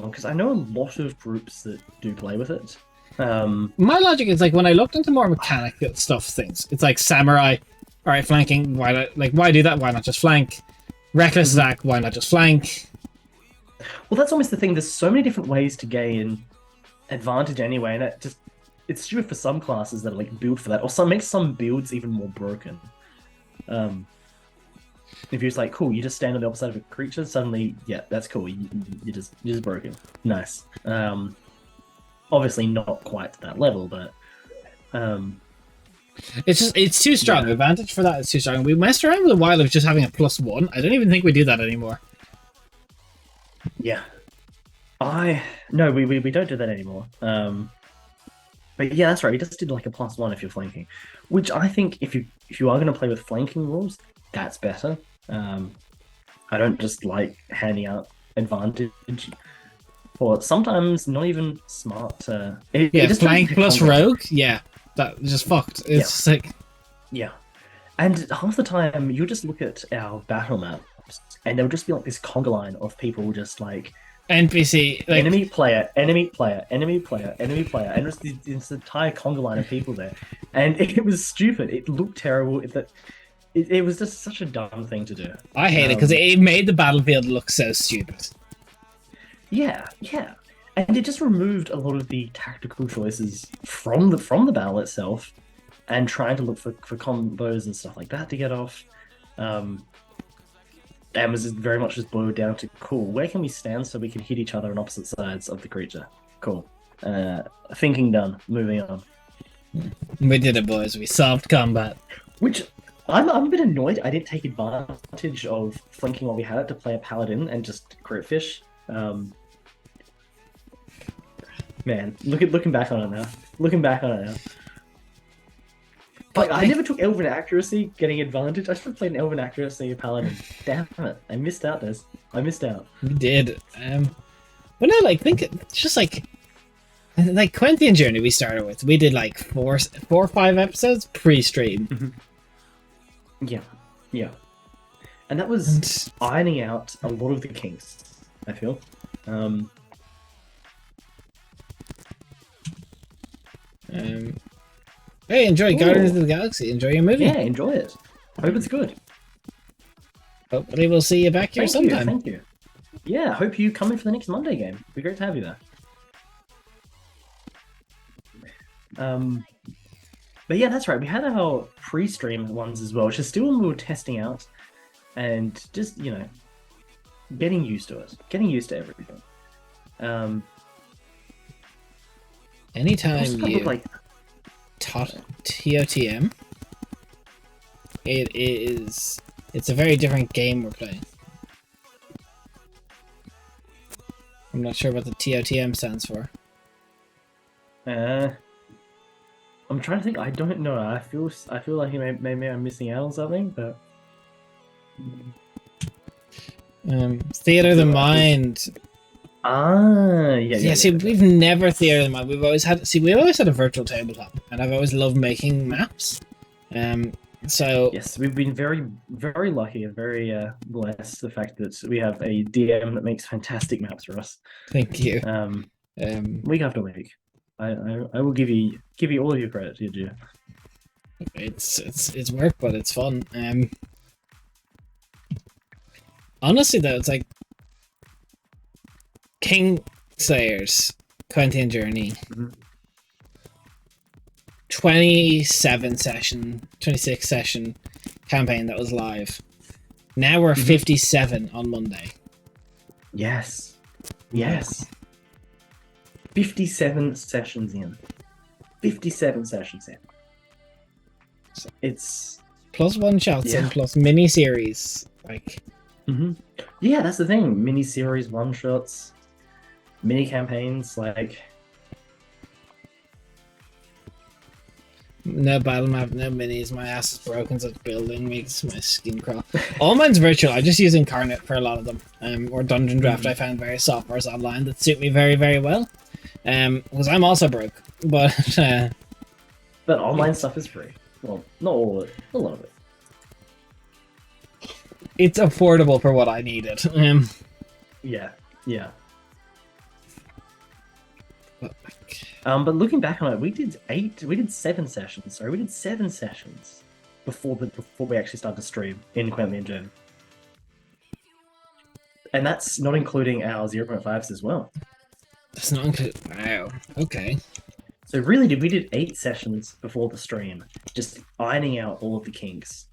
one, because I know a lot of groups that do play with it. My logic is like when I looked into more mechanical stuff, things. It's like samurai. All right, flanking. Why do that? Why not just flank? Reckless attack. Why not just flank? Well, that's almost the thing. There's so many different ways to gain advantage anyway, and it's stupid for some classes that are like built for that, or makes some builds even more broken. If you're just like, cool, you just stand on the opposite of a creature, suddenly, yeah, that's cool. You're just broken. Nice. Obviously not quite to that level, but it's too strong. The advantage for that is too strong. We messed around with a while of just having a +1. I don't even think we do that anymore. Yeah. No, we don't do that anymore. But yeah, that's right. We just did like a +1 if you're flanking, which I think if you are going to play with flanking rules, that's better. I don't just like handing out advantage, or sometimes not even smart. Flank plus rogue. Yeah, that just fucked. It's sick. Yeah, and half the time you just look at our battle maps, and there'll just be like this conga line of people just like. NPC, like... enemy player, and it's this entire conga line of people there, and it was stupid. It looked terrible. It was just such a dumb thing to do. I hate it because it made the battlefield look so stupid. Yeah, and it just removed a lot of the tactical choices from the battle itself, and trying to look for combos and stuff like that to get off. And was very much just boiled down to, cool, where can we stand so we can hit each other on opposite sides of the creature? Cool. Thinking done. Moving on. We did it, boys. We solved combat. Which, I'm a bit annoyed I didn't take advantage of flanking while we had it to play a paladin and just crit fish. Man, looking back on it now. But I never took Elven Accuracy getting advantage. I should have played an Elven Accuracy Paladin. Damn it. I missed out this. I missed out. You did. But no, like, think it's just like Quentin Journey we started with. We did like four or 5 episodes pre-stream. Mm-hmm. Yeah. And that was ironing out a lot of the kinks, I feel. Hey, enjoy Guardians of the Galaxy. Enjoy your movie. Yeah, enjoy it. Hope it's good. Hopefully we'll see you back here sometime. Thank you. Yeah, hope you come in for the next Monday game. It'd be great to have you there. But yeah, that's right. We had our pre-stream ones as well, which is still we were testing out and just, getting used to it. Getting used to everything. Anytime you... TOTM, it's a very different game we're playing. I'm not sure what the TOTM stands for. I'm trying to think. I don't know. I feel like maybe I'm missing out on something, but Theater of the Mind. Ah, Yeah, see, we've never Theater of the Mind. We've always had a virtual tabletop, and I've always loved making maps. So yes, we've been very, very lucky and very blessed the fact that we have a DM that makes fantastic maps for us. thank you. Week after week, I will give you all of your credit, you. It's work, but it's fun. Honestly, though, it's like Kingslayer's Quentin Journey. 26 session campaign that was live. Now we're 57 on Monday. Yes. 57 sessions in. 57 sessions in. It's plus one shots and plus mini series. Like, yeah, that's the thing. Mini series, one shots, mini campaigns, like. No battle map, no minis. My ass is broken, so it's building makes my skin crawl. All mine's virtual. I just use Incarnate for a lot of them. Or Dungeon Draft. I found various softwares online that suit me very, very well. Because I'm also broke, but online stuff is free. Well, not all of it, a lot of it. It's affordable for what I needed. Yeah. But but looking back on it, we did 7 sessions. Sorry, we did 7 sessions before we actually started to stream in Quentin Gym. And that's not including our 0.5s as well. That's not included. Wow. Okay. So really, we did 8 sessions before the stream, just ironing out all of the kinks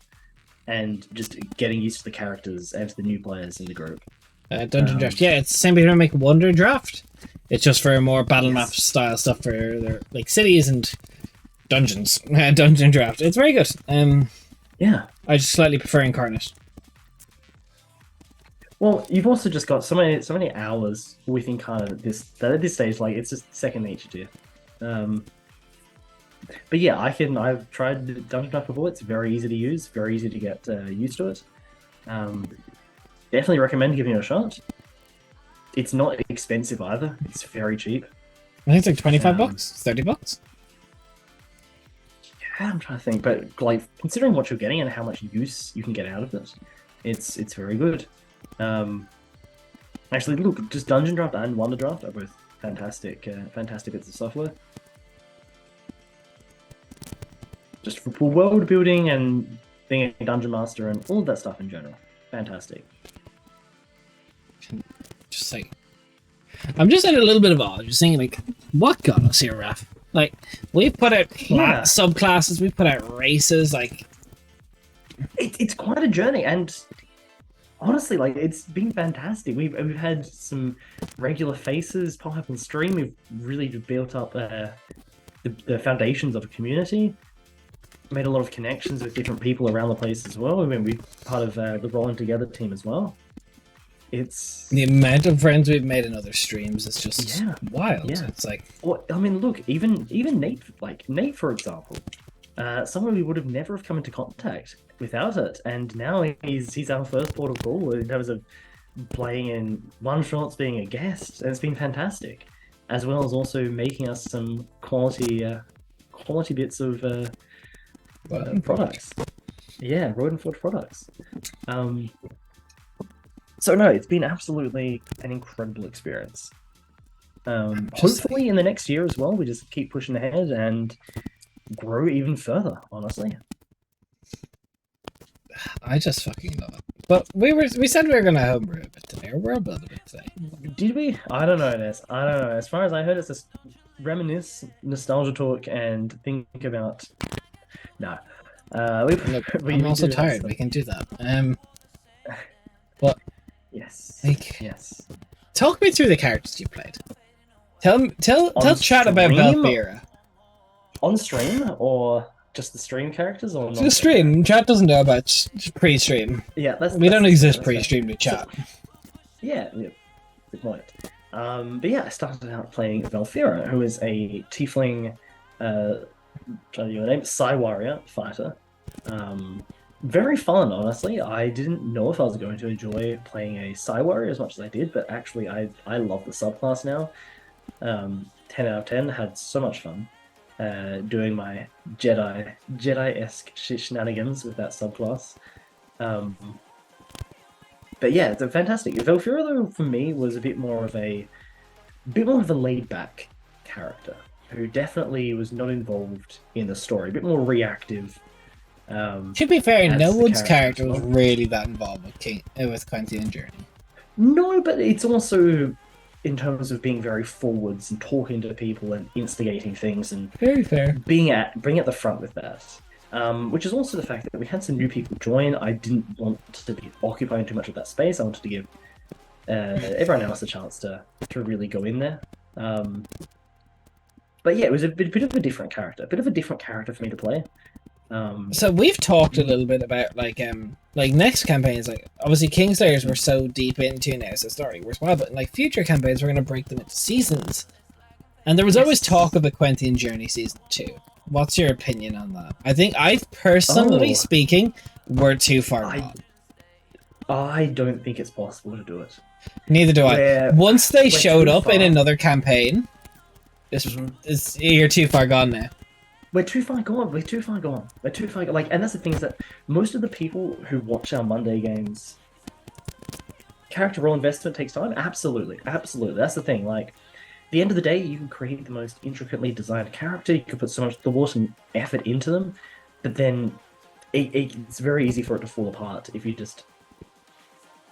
and just getting used to the characters and to the new players in the group. Dungeon Draft. Yeah, it's the same way to make Wonder Draft. It's just for more battle map style stuff for their like cities and dungeons. Dungeon Draft. It's very good. Yeah. I just slightly prefer Incarnate. Well, you've also just got so many hours with Incarnate at this stage, like it's just second nature to you. But yeah, I've tried Dungeon Draft before. It's very easy to use, very easy to get used to it. Definitely recommend giving it a shot. It's not expensive either. It's very cheap. I think it's like 25 bucks, 30 bucks. Yeah, I'm trying to think, but like considering what you're getting and how much use you can get out of it, it's very good. Actually, look, just Dungeon Draft and Wonder Draft are both fantastic bits of software. Just for world building and being a dungeon master and all of that stuff in general. Fantastic. Just like, I'm just in a little bit of awe. Just thinking, like, what got us here, Raph? Like, we put out subclasses, we put out races, like... It's quite a journey, and honestly, like, it's been fantastic. We've had some regular faces pop up on stream. We've really built up the foundations of a community. Made a lot of connections with different people around the place as well. I mean, we're part of the Rolling Together team as well. It's the amount of friends we've made in other streams is just wild. Yeah. It's like, well, I mean, look, even Nate, like Nate, for example, someone we would have never have come into contact without it, and now he's our first port of call in terms of playing in one shots, being a guest, and it's been fantastic, as well as also making us some quality bits of products. Yeah, Rodenford products. So no, it's been absolutely an incredible experience. Hopefully in the next year as well, we just keep pushing ahead and grow even further, honestly. I just fucking love it. But we said we were gonna homebrew a bit today, or we'll build a bit today. Did we? I don't know this. I don't know. As far as I heard, it's just reminisce, nostalgia talk, and think about. No. I'm also tired. We can do that. But yes, like, yes. Talk me through the characters you played. Tell chat about Valkyria. On stream or just the stream characters, or not? Just stream. Chat doesn't know about pre-stream. Yeah, we don't exist pre-stream to chat. Yeah, good point. But yeah, I started out playing Valkyria, who is a tiefling. Trying to do her name, Psy warrior fighter. Very fun, honestly. I didn't know if I was going to enjoy playing a Psy Warrior as much as I did, but actually, I love the subclass now. 10 out of 10. Had so much fun doing my Jedi-esque shenanigans with that subclass. Um, but yeah, it's a fantastic. Velfura, though, for me, was a bit more of a laid back character who definitely was not involved in the story, a bit more reactive. To be fair, no As the one's character character as was well. really that involved with with Quentin and Journey. No, but it's also in terms of being very forwards and talking to people and instigating things and Very fair. being at the front with that. Which is also the fact that we had some new people join. I didn't want to be occupying too much of that space. I wanted to give everyone else a chance to really go in there. But yeah, it was a bit of a different character, a bit of a different character for me to play. So we've talked a little bit about like next campaigns, like obviously Kingslayers we're so deep into now, so story works well, but like future campaigns we're gonna break them into seasons. And there was always talk of a Quentin Journey season 2. What's your opinion on that? I personally Oh, speaking, we're too far I gone. I don't think it's possible to do it. Neither do I. Once they We're showed too up in far. another campaign, Mhm. you're too far gone now. We're too far gone. We're too far gone. We're too far. Like, and that's the thing is that most of the people who watch our Monday games, character role investment takes time. Absolutely, absolutely. That's the thing. Like, at the end of the day, you can create the most intricately designed character. You can put so much thought and effort into them, but then it's very easy for it to fall apart if you just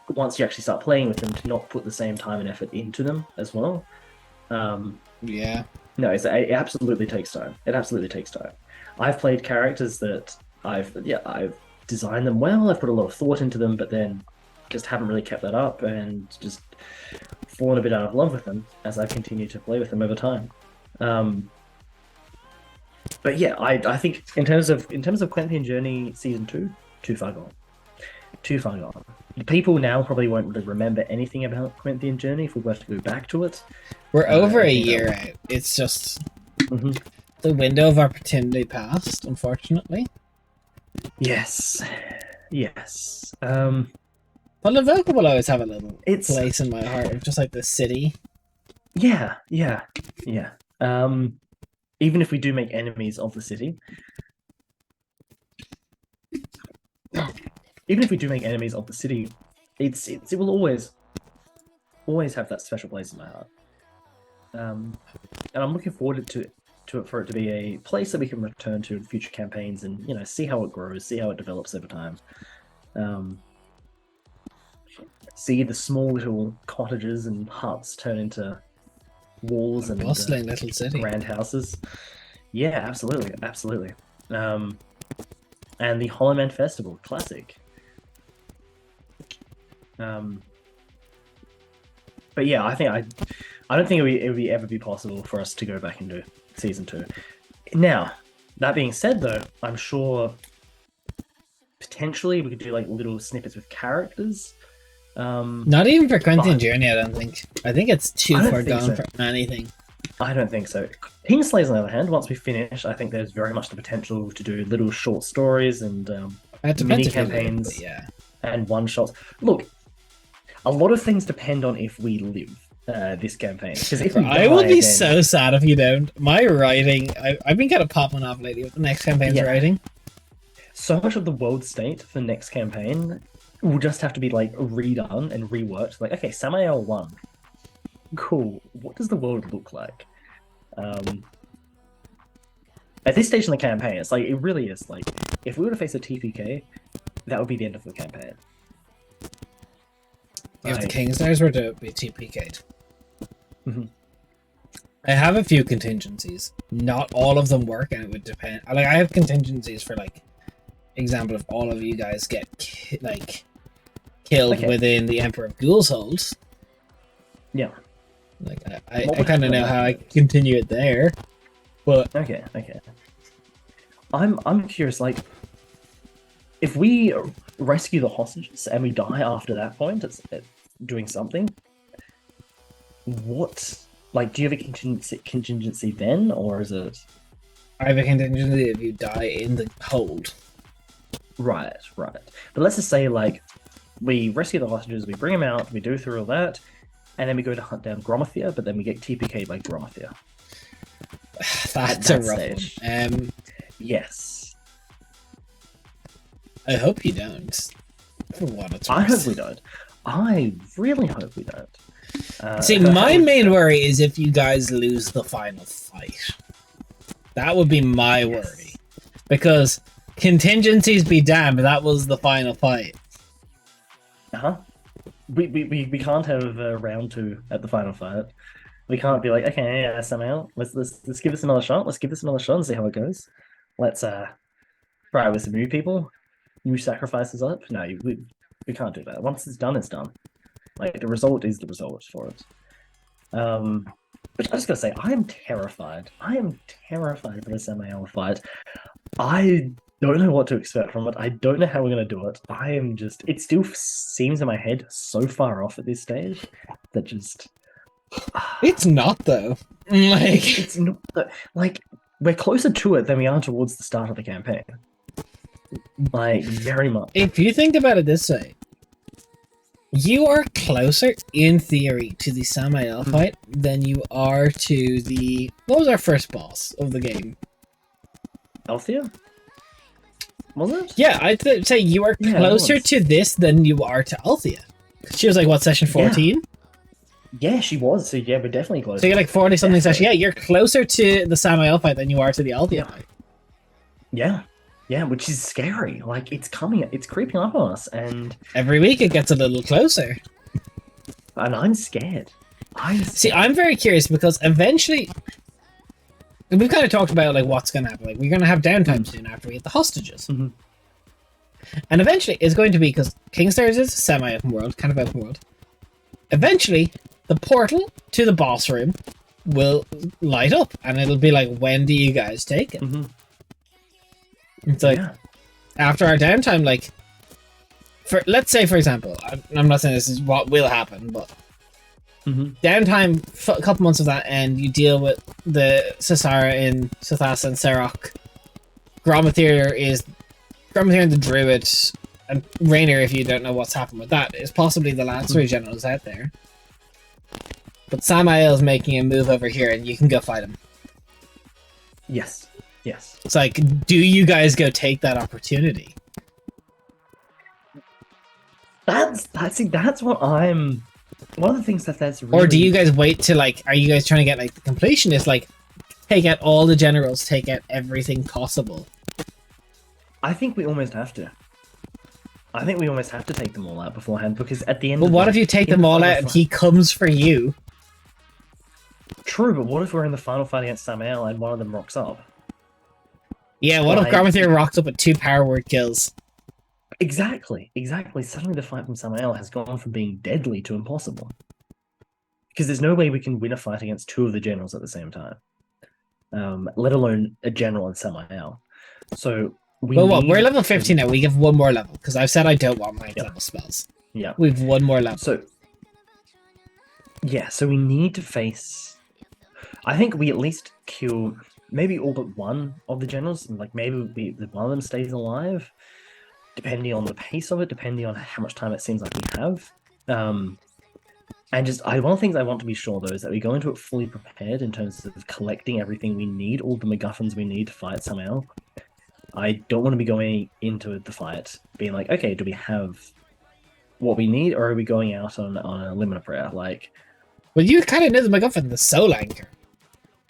once you actually start playing with them to not put the same time and effort into them as well. Um, Yeah. No, it absolutely takes time. It absolutely takes time. I've played characters that I've designed them well. I've put a lot of thought into them, but then just haven't really kept that up and just fallen a bit out of love with them as I've continued to play with them over time. Um, but yeah, I think in terms of Quentin Journey season two, too far gone. Too far gone. People now probably won't really remember anything about Quentin Journey if we were to go back to it. We're over I a think year that. out. It's just Mhm. the window of opportunity passed, unfortunately. Yes, yes. But Liverpool will always have a little It's place in my heart, just like the city. yeah, yeah, yeah. Even if we do make enemies of the city, even if we do make enemies of the city, it will always have that special place in my heart. And I'm looking forward to it for it to be a place that we can return to in future campaigns and see how it grows, see how it develops over time. Um, See the small little cottages and huts turn into walls A and bustling little city. grand houses. Yeah, absolutely, absolutely. Um, and the Hollow Man Festival, classic. Um, but yeah, I don't think it would ever be possible for us to go back into season two. Now, that being said, though, I'm sure potentially we could do like little snippets with characters. Not even for Quentin But Journey, I don't think. I think it's too I don't far think gone so. for anything. I don't think so. Kingslayers, on the other hand, once we finish, I think there's very much the potential to do little short stories and It depends mini if you live, but campaigns yeah. and one shots. Look, a lot of things depend on if we live this campaign. Because if we I will die, be then so sad if you don't. My writing, I've been kind of popping off lately with the next campaign's yeah, writing. so much of the world state for the next campaign will just have to be like redone and reworked. Like, okay, Samael 1. Cool. What does the world look like? Um, at this stage in the campaign, it's like it really is like if we were to face a TPK, that would be the end of the campaign. If the Like, Kingslares were to be TPK'd. mhm. I have a few contingencies. Not all of them work, and it would depend. Like I have contingencies for like example if all of you guys get killed Okay. within the Emperor of Ghoul's hold. Yeah. Like What I would kind of happen know at how I that can continue it there, but Okay, okay. I'm curious, like, if we rescue the hostages and we die after that point, it's doing something. What, like, do you have a contingency then, or is it? I have a contingency if you die in the hold. Right, right. But let's just say, like, we rescue the hostages, we bring them out, we do through all that, and then we go to hunt down Gromothia, but then we get TPK by Gromothia. That's a that rough stage. one. Yes. I hope you don't. For what it's I hope worth. we don't. I really hope we don't. See, my main worry is if you guys lose the final fight. That would be my worry. Because contingencies be damned, that was the final fight. Uh-huh. We can't have round 2 at the final fight. We can't be like, okay, yeah, somehow let's give this another shot. Let's give this another shot and see how it goes. Let's try with some new people, new sacrifices up. No, we can't do that. Once it's done, it's done. Like the result is the result for it. But I just gotta say, I am terrified. I am terrified for the Samael fight. I don't know what to expect from it. I don't know how we're gonna do it. I am just. It still seems in my head so far off at this stage that just. It's not though. Like it's not like we're closer to it than we are towards the start of the campaign. Like very much. If you think about it this way, you are closer, in theory, to the Samael fight than you are to the... What was our first boss of the game? Althea? Was it? Yeah, I'd say you are closer to this than you are to Althea. She was like, what, session 14? Yeah, she was. So yeah, we're definitely closer. So you're like 40-something session. Yeah, you're closer to the Samael fight than you are to the Althea fight. Yeah. Yeah, which is scary. Like, it's coming, it's creeping up on us, and... Every week it gets a little closer. And I'm scared. See, I'm very curious, because eventually... We've kind of talked about, like, what's going to happen. Like, we're going to have downtime soon after we get the hostages. Mm-hmm. And eventually, it's going to be, because Kingstars is a semi-open world, kind of open world. Eventually, the portal to the boss room will light up, and it'll be like, when do you guys take it? Mm-hmm. It's like, after our downtime, like, let's say, for example, I'm not saying this is what will happen, but downtime, a couple months of that, and you deal with the Sasara in Sathas and Serok. Gromothir and the Druid, and Rainer, if you don't know what's happened with that, is possibly the last 3 generals out there. But Samael's making a move over here, and you can go fight him. Yes. Yes. It's like, do you guys go take that opportunity? That's what I'm... One of the things that's really... Or do you guys wait to, like, are you guys trying to get, like, the completionist, like, take out all the generals, take out everything possible? I think we almost have to. I think we almost have to take them all out beforehand, because at the end But what if you take them all out and he comes for you? True, but what if we're in the final fight against Samael and one of them rocks up? Yeah, what if Gromothir rocks up with 2 power word kills? Exactly. Suddenly the fight from Samael has gone from being deadly to impossible. Because there's no way we can win a fight against 2 of the generals at the same time. Let alone a general and Samael. So we're level 15 now. We give 1 more level, because I've said I don't want my level spells. Yeah. We've 1 more level. So we need to face... I think we at least kill maybe all but 1 of the generals, and like maybe one of them stays alive, depending on the pace of it, depending on how much time it seems like we have. And just one of the things I want to be sure, though, is that we go into it fully prepared in terms of collecting everything we need, all the MacGuffins we need to fight Samael. I don't want to be going into the fight being like, okay, do we have what we need, or are we going out on a limit of prayer? Like, well, you kind of know the MacGuffin, the Soul Anchor.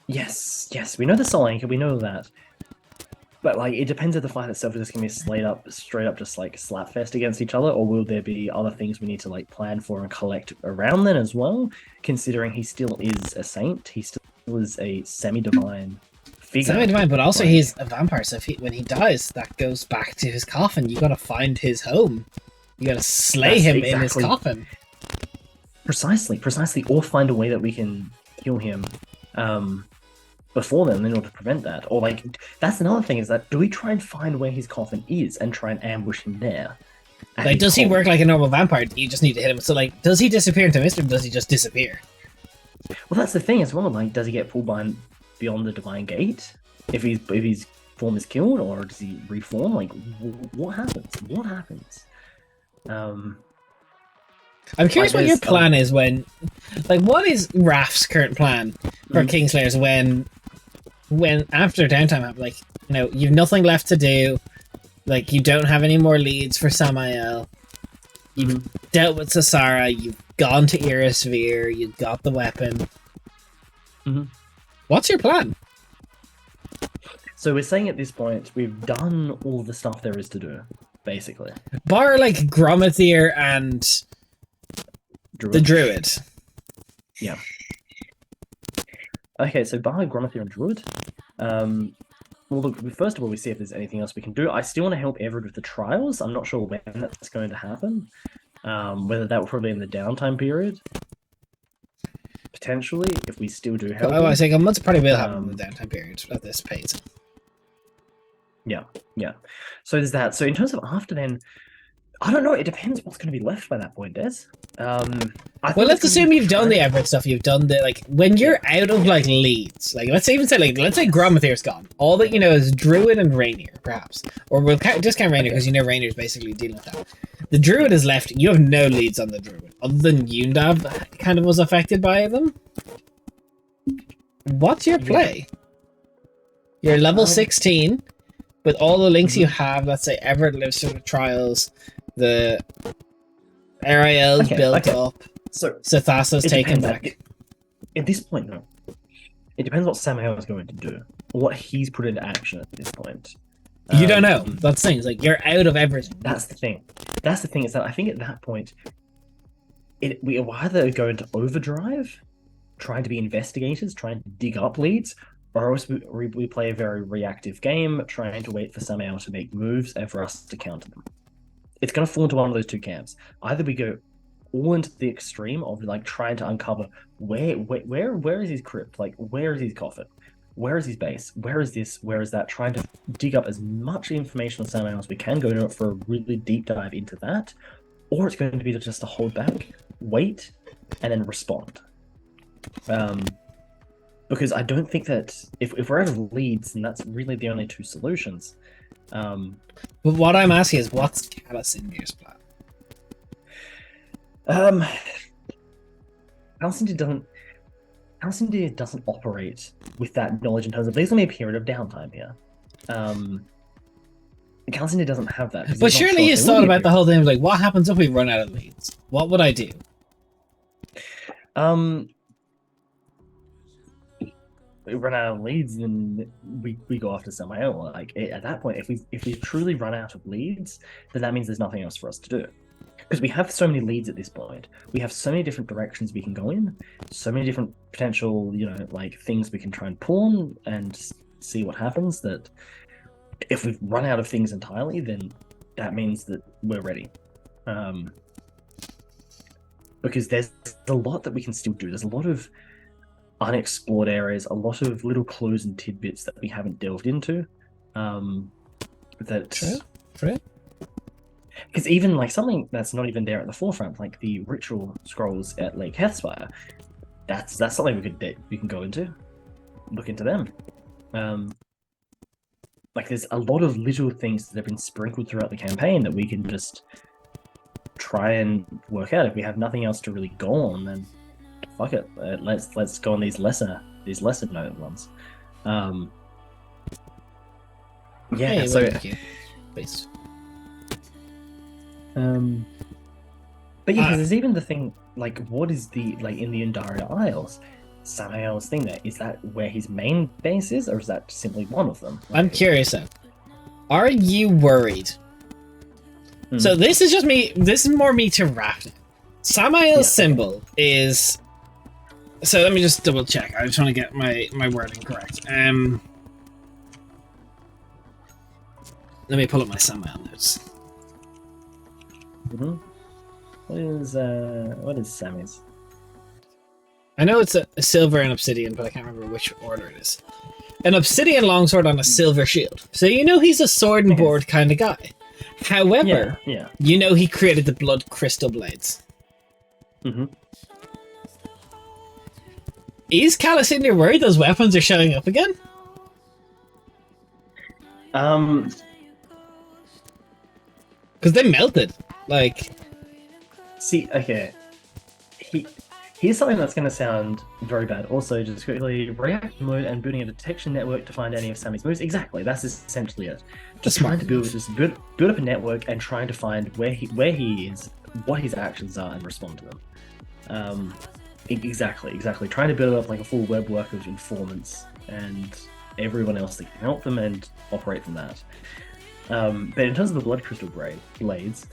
Yes, we know the Soul Anchor, we know that. But, like, it depends if the fight itself is just going to be straight up just, like, slapfest against each other, or will there be other things we need to, like, plan for and collect around then as well, considering he still is a saint, he still is a semi-divine figure. Semi-divine, but also he's a vampire, so when he dies, that goes back to his coffin. You gotta find his home. You gotta slay him in his coffin. Precisely, or find a way that we can kill him, before then in order to prevent that. Or, like, that's another thing, is that do we try and find where his coffin is and try and ambush him there? Like, does he work like a normal vampire? You just need to hit him. So, like, does he disappear into mist, or does he just disappear? Well, that's the thing as well. Like, does he get pulled beyond the divine gate? If he's form is killed, or does he reform? Like, what happens? What happens? I'm curious Like, what your there's plan is when, like, what is Raf's current plan for Mhm. Kingslayers when after downtime happens? Like, you know, you've nothing left to do. Like, you don't have any more leads for Samael. You've dealt with Sassara. You've gone to Irasphere. You got the weapon. Mhm. What's your plan? So we're saying at this point we've done all the stuff there is to do, basically. Bar like Gromathier and the Druid. Yeah. Okay, so bar Gromathier and Druid. Well, look, first of all, we see if there's anything else we can do. I still want to help Everett with the trials. I'm not sure when that's going to happen. Whether that will probably in the downtime period. Potentially, if we still do help. Oh, I think a month's probably will happen in the downtime period at this pace. Yeah. So there's that. So in terms of after then, I don't know. It depends what's going to be left by that point, Des. Well, let's assume you've done the Everett stuff. You've done the like when you're out of like leads. Like let's say Gromathier's gone. All that you know is Druid and Rainier, perhaps, or we'll discount Rainier because you know Rainier's basically dealing with that. The Druid is left. You have no leads on the Druid other than Yundav kind of was affected by them. What's your play? You're level 16 with all the links you have. Let's say Everett lives through the trials. The Ariel's built up. So Sathasa's taken back. At this point, no. It depends what Samael is going to do, or what he's put into action at this point. You don't know. That's the thing. It's like you're out of everything. That's the thing. Is that I think at that point, we either go into overdrive, trying to be investigators, trying to dig up leads, or else we play a very reactive game, trying to wait for Samael to make moves and for us to counter them. It's going to fall into one of those two camps. Either we go all into the extreme of like trying to uncover where is his crypt, like where is his coffin, where is his base, where is this, where is that, trying to dig up as much information on Samael as we can, go into it for a really deep dive into that, or it's going to be just to hold back, wait, and then respond. Because I don't think that if we're out of leads, and that's really the only two solutions. But what I'm asking is, what's Calicindir's plan? Calicindir doesn't operate with that knowledge in terms of there's only a period of downtime here. Calicindir doesn't have that. But surely he's thought about the whole thing of like, what happens if we run out of leads? What would I do? We run out of leads, then we go after Samael. Like at that point, if we truly run out of leads, then that means there's nothing else for us to do. Because we have so many leads at this point, we have so many different directions we can go in, so many different potential, like things we can try and pull on and see what happens. That if we've run out of things entirely, then that means that we're ready. Because there's a lot that we can still do. There's a lot of unexplored areas, a lot of little clues and tidbits that we haven't delved into. True. Because even like something that's not even there at the forefront, like the ritual scrolls at Lake Hethspire, that's something we can go into, look into them. Like there's a lot of little things that have been sprinkled throughout the campaign that we can just try and work out. If we have nothing else to really go on, then fuck it. Let's go on these lesser known ones. Hey, so. Please. But yeah, there's even the thing, like, what is the, like, in the Undaria Isles, Samael's thing there, is that where his main base is, or is that simply one of them? I'm curious though. Are you worried? So this is just me, this is more me to Raph. Samael's symbol is... So let me just double check, I just want to get my wording correct. Let me pull up my Samael notes. What is Sammy's? I know it's a silver and obsidian, but I can't remember which order it is. An obsidian longsword on a silver shield. So you know he's a sword and board kind of guy. However, you know he created the blood crystal blades. Is Calicindir worried those weapons are showing up again? Um, Because they melted. Like, See, okay. He, Here's something that's going to sound very bad. Also, just quickly, react mode and building a detection network to find any of Sammy's moves. Exactly, that's essentially it. the Just trying smart to move. build up a network and trying to find where he is, what his actions are, and respond to them. Exactly. Trying to build up like a full web work of informants and everyone else that can help them and operate from that. But in terms of the blood crystal blades,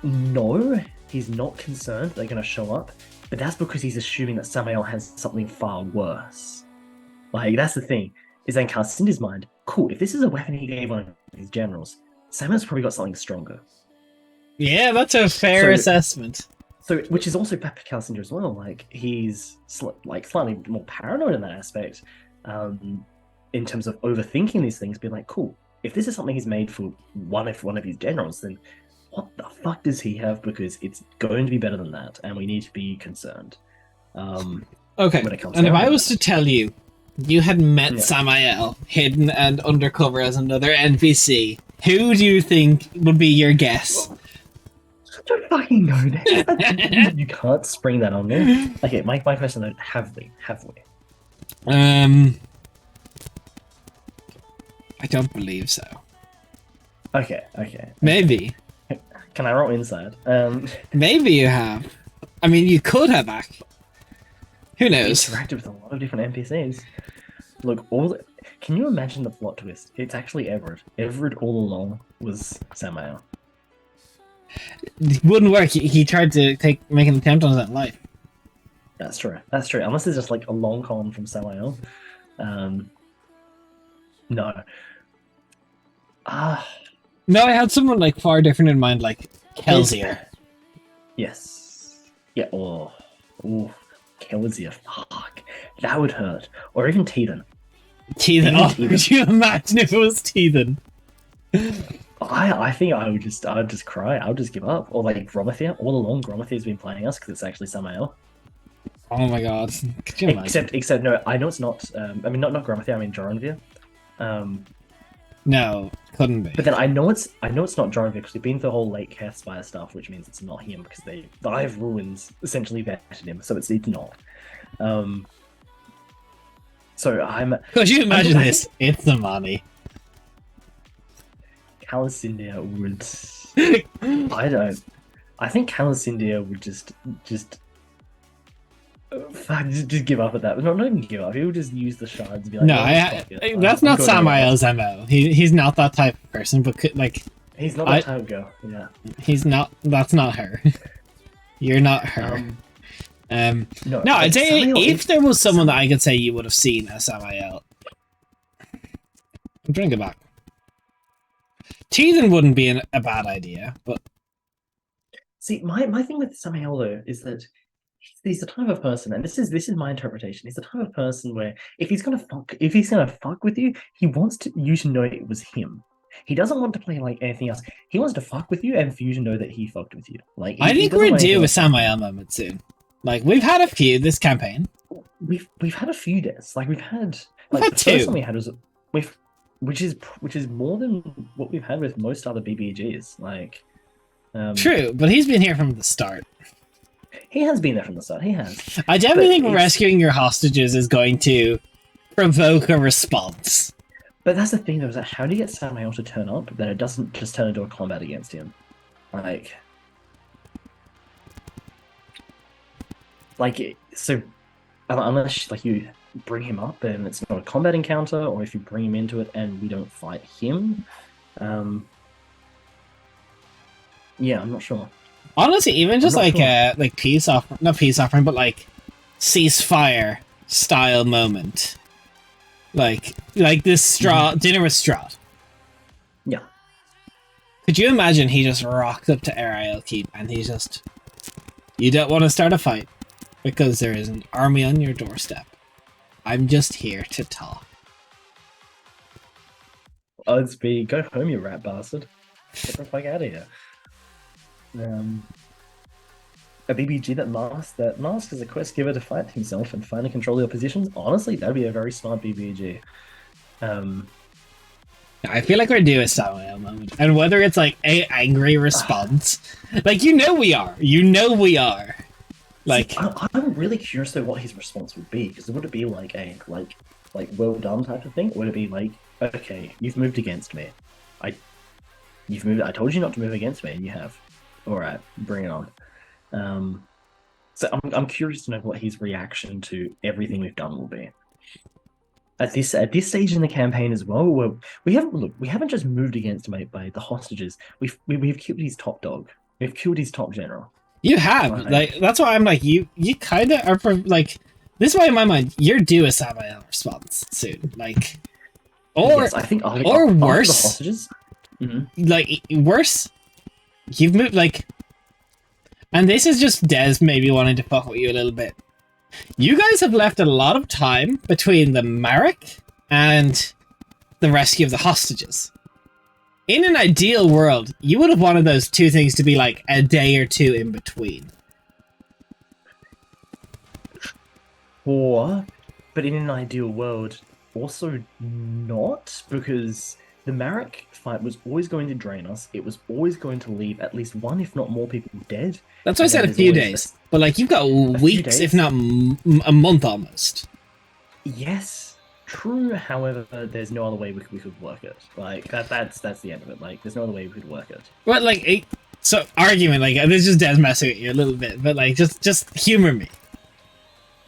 no, he's not concerned they're going to show up, but that's because he's assuming that Samael has something far worse. Like, that's the thing, is then casts in his mind, cool, if this is a weapon he gave one of his generals, Samael's probably got something stronger. Yeah, that's a fair assessment. So, which is also Pepper Calcinger as well. Like, he's slightly more paranoid in that aspect, in terms of overthinking these things, being like, cool, if this is something he's made for one of his generals, then what the fuck does he have? Because it's going to be better than that, and we need to be concerned. Okay, and if I was to tell you, you had met Samael hidden and undercover as another NPC, who do you think would be your guess? I don't fucking know that. You can't spring that on me. Okay, my question though, have we? I don't believe so. Okay. Maybe. Can I roll inside? Maybe you have. I mean, you could have actually. Who knows? Interacted with a lot of different NPCs. Look, can you imagine the plot twist? It's actually Everett. Everett all along was Samael. It wouldn't work. He tried to make an attempt on his own life. That's true. Unless it's just like a long con from Samael. No. No, I had someone like far different in mind, like Kelsier. Yes. Yeah. Oh, Kelsier. Fuck, that would hurt. Or even Teethan. Oh, could you imagine if it was Teethan? I think I would just cry. I would just give up. Or like Gromathia. All along, Gromathier's been playing us because it's actually Samael. Oh my god! Could you imagine? Except no, I know it's not. I mean, not Gromathia. I mean Joranvir. No, couldn't be. But then I know it's not Joranvir because we've been through the whole Lake Cathspire stuff, which means it's not him because the Five Ruins essentially vetted him, so it's not. So I'm. Could you imagine this? It's the money. Calacindia would. I don't. I think Calacindia would just give up at that. Not even give up. He would just use the shards and be like, no, that's not Samael's MO. He's not that type of person, but like he's not that type of girl. Yeah, he's not. That's not her. You're not her. No, I'd say if there was someone that I could say you would have seen as Samael, I'm trying to go back. Teethan wouldn't be a bad idea, but see, my thing with Samael though is that he's the type of person, and this is my interpretation. He's the type of person where if he's gonna fuck with you, he wants you to know it was him. He doesn't want to play like anything else. He wants to fuck with you and for you to know that he fucked with you. Like I think we're due a Samael moment soon. Like we've had a few this campaign. We've had a few deaths. Like we've had the two. First one we had was which is more than what we've had with most other BBGs. Like true, but he's been here from the start. He has been there from the start. He has. I definitely think rescuing your hostages is going to provoke a response. But that's the thing, though, is that how do you get Samael to turn up that it doesn't just turn into a combat against him? So unless like you bring him up and it's not a combat encounter, or if you bring him into it and we don't fight him, yeah, I'm not sure. Honestly, even just like like not peace offering, but like ceasefire style moment, like this dinner with Strahd. Yeah. Could you imagine he just rocked up to Ariel Keep and he's just, you don't want to start a fight because there is an army on your doorstep. I'm just here to talk. Let's be go home, you rat bastard. Get the fuck out of here. A BBG that masks as a quest giver to fight himself and find and control the oppositions. Honestly, that'd be a very smart BBG. I feel like we're due a Samael moment, and whether it's like a angry response, like we are, we are. Like, See, I'm really curious though what his response would be, because would it be like a like well done type of thing, or would it be like, okay, you've moved against me, I you've moved, I told you not to move against me, and you have. All right, bring it on. Um, so I'm curious to know what his reaction to everything we've done will be. At this stage in the campaign as well, where we haven't just moved against him by the hostages. We've killed his top dog. We've killed his top general. you have, like, that's why I'm like, you kind of are, like, this way in my mind, you're due a Samael response soon. Like, or, yes, I think or worse, the hostages. like, worse, you've moved, like, and this is just Des maybe wanting to fuck with you a little bit. You guys have left a lot of time between the Marek and the rescue of the hostages. In an ideal world, you would have wanted those two things to be like a day or two in between. But in an ideal world, also not, because the Marek fight was always going to drain us. It was always going to leave at least one, if not more, people dead. That's why I said a few days. But like, you've got weeks, if not a month almost. Yes, true. However, there's no other way we could work it. Like that's the end of it. Like, there's no other way we could work it. But like, so argument, like, this is Des messing with you a little bit, but like, just humor me.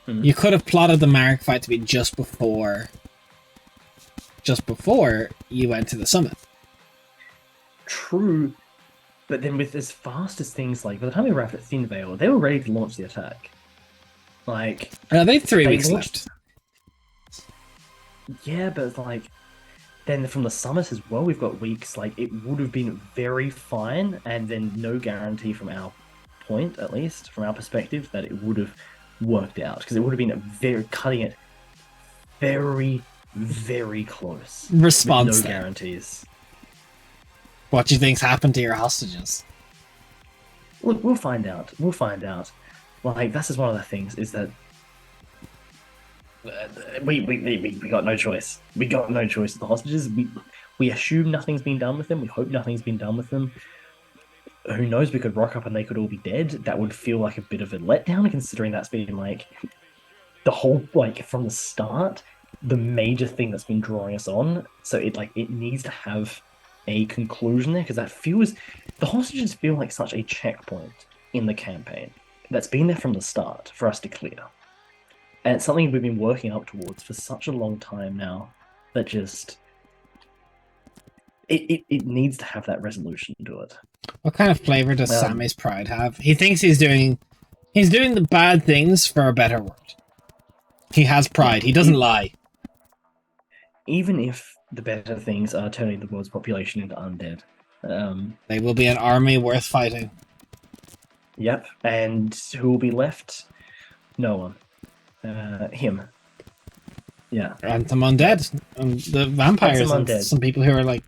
You could have plotted the Marek fight to be just before you went to the summit. True, but then with as fast as things, like, by the time we wrapped at Thin Veil, they were ready to launch the attack. Like, they have 3 weeks left. Yeah, but like, then from the summit as well, we've got weeks. Like, it would have been very fine, and then no guarantee from our point, at least from our perspective, that it would have worked out, because it would have been cutting it very, very close. Response. No guarantees. What do you think's happened to your hostages? Look, we'll find out. We'll find out. Like, that's just one of the things, is that we got no choice. We got no choice. The hostages, we assume nothing's been done with them. We hope nothing's been done with them. Who knows? We could rock up and they could all be dead. That would feel like a bit of a letdown, considering that's been like the whole, like, from the start, the major thing that's been drawing us on. So it needs to have a conclusion there, because the hostages feel like such a checkpoint in the campaign that's been there from the start for us to clear. And it's something we've been working up towards for such a long time now, that just it needs to have that resolution to it. What kind of flavor does Sammy's pride have? He thinks he's doing the bad things for a better world. He has pride. He doesn't lie. Even if the better things are turning the world's population into undead, they will be an army worth fighting. Yep, and who will be left? No one. Him. Yeah. And some undead. The vampires. And some people who are like,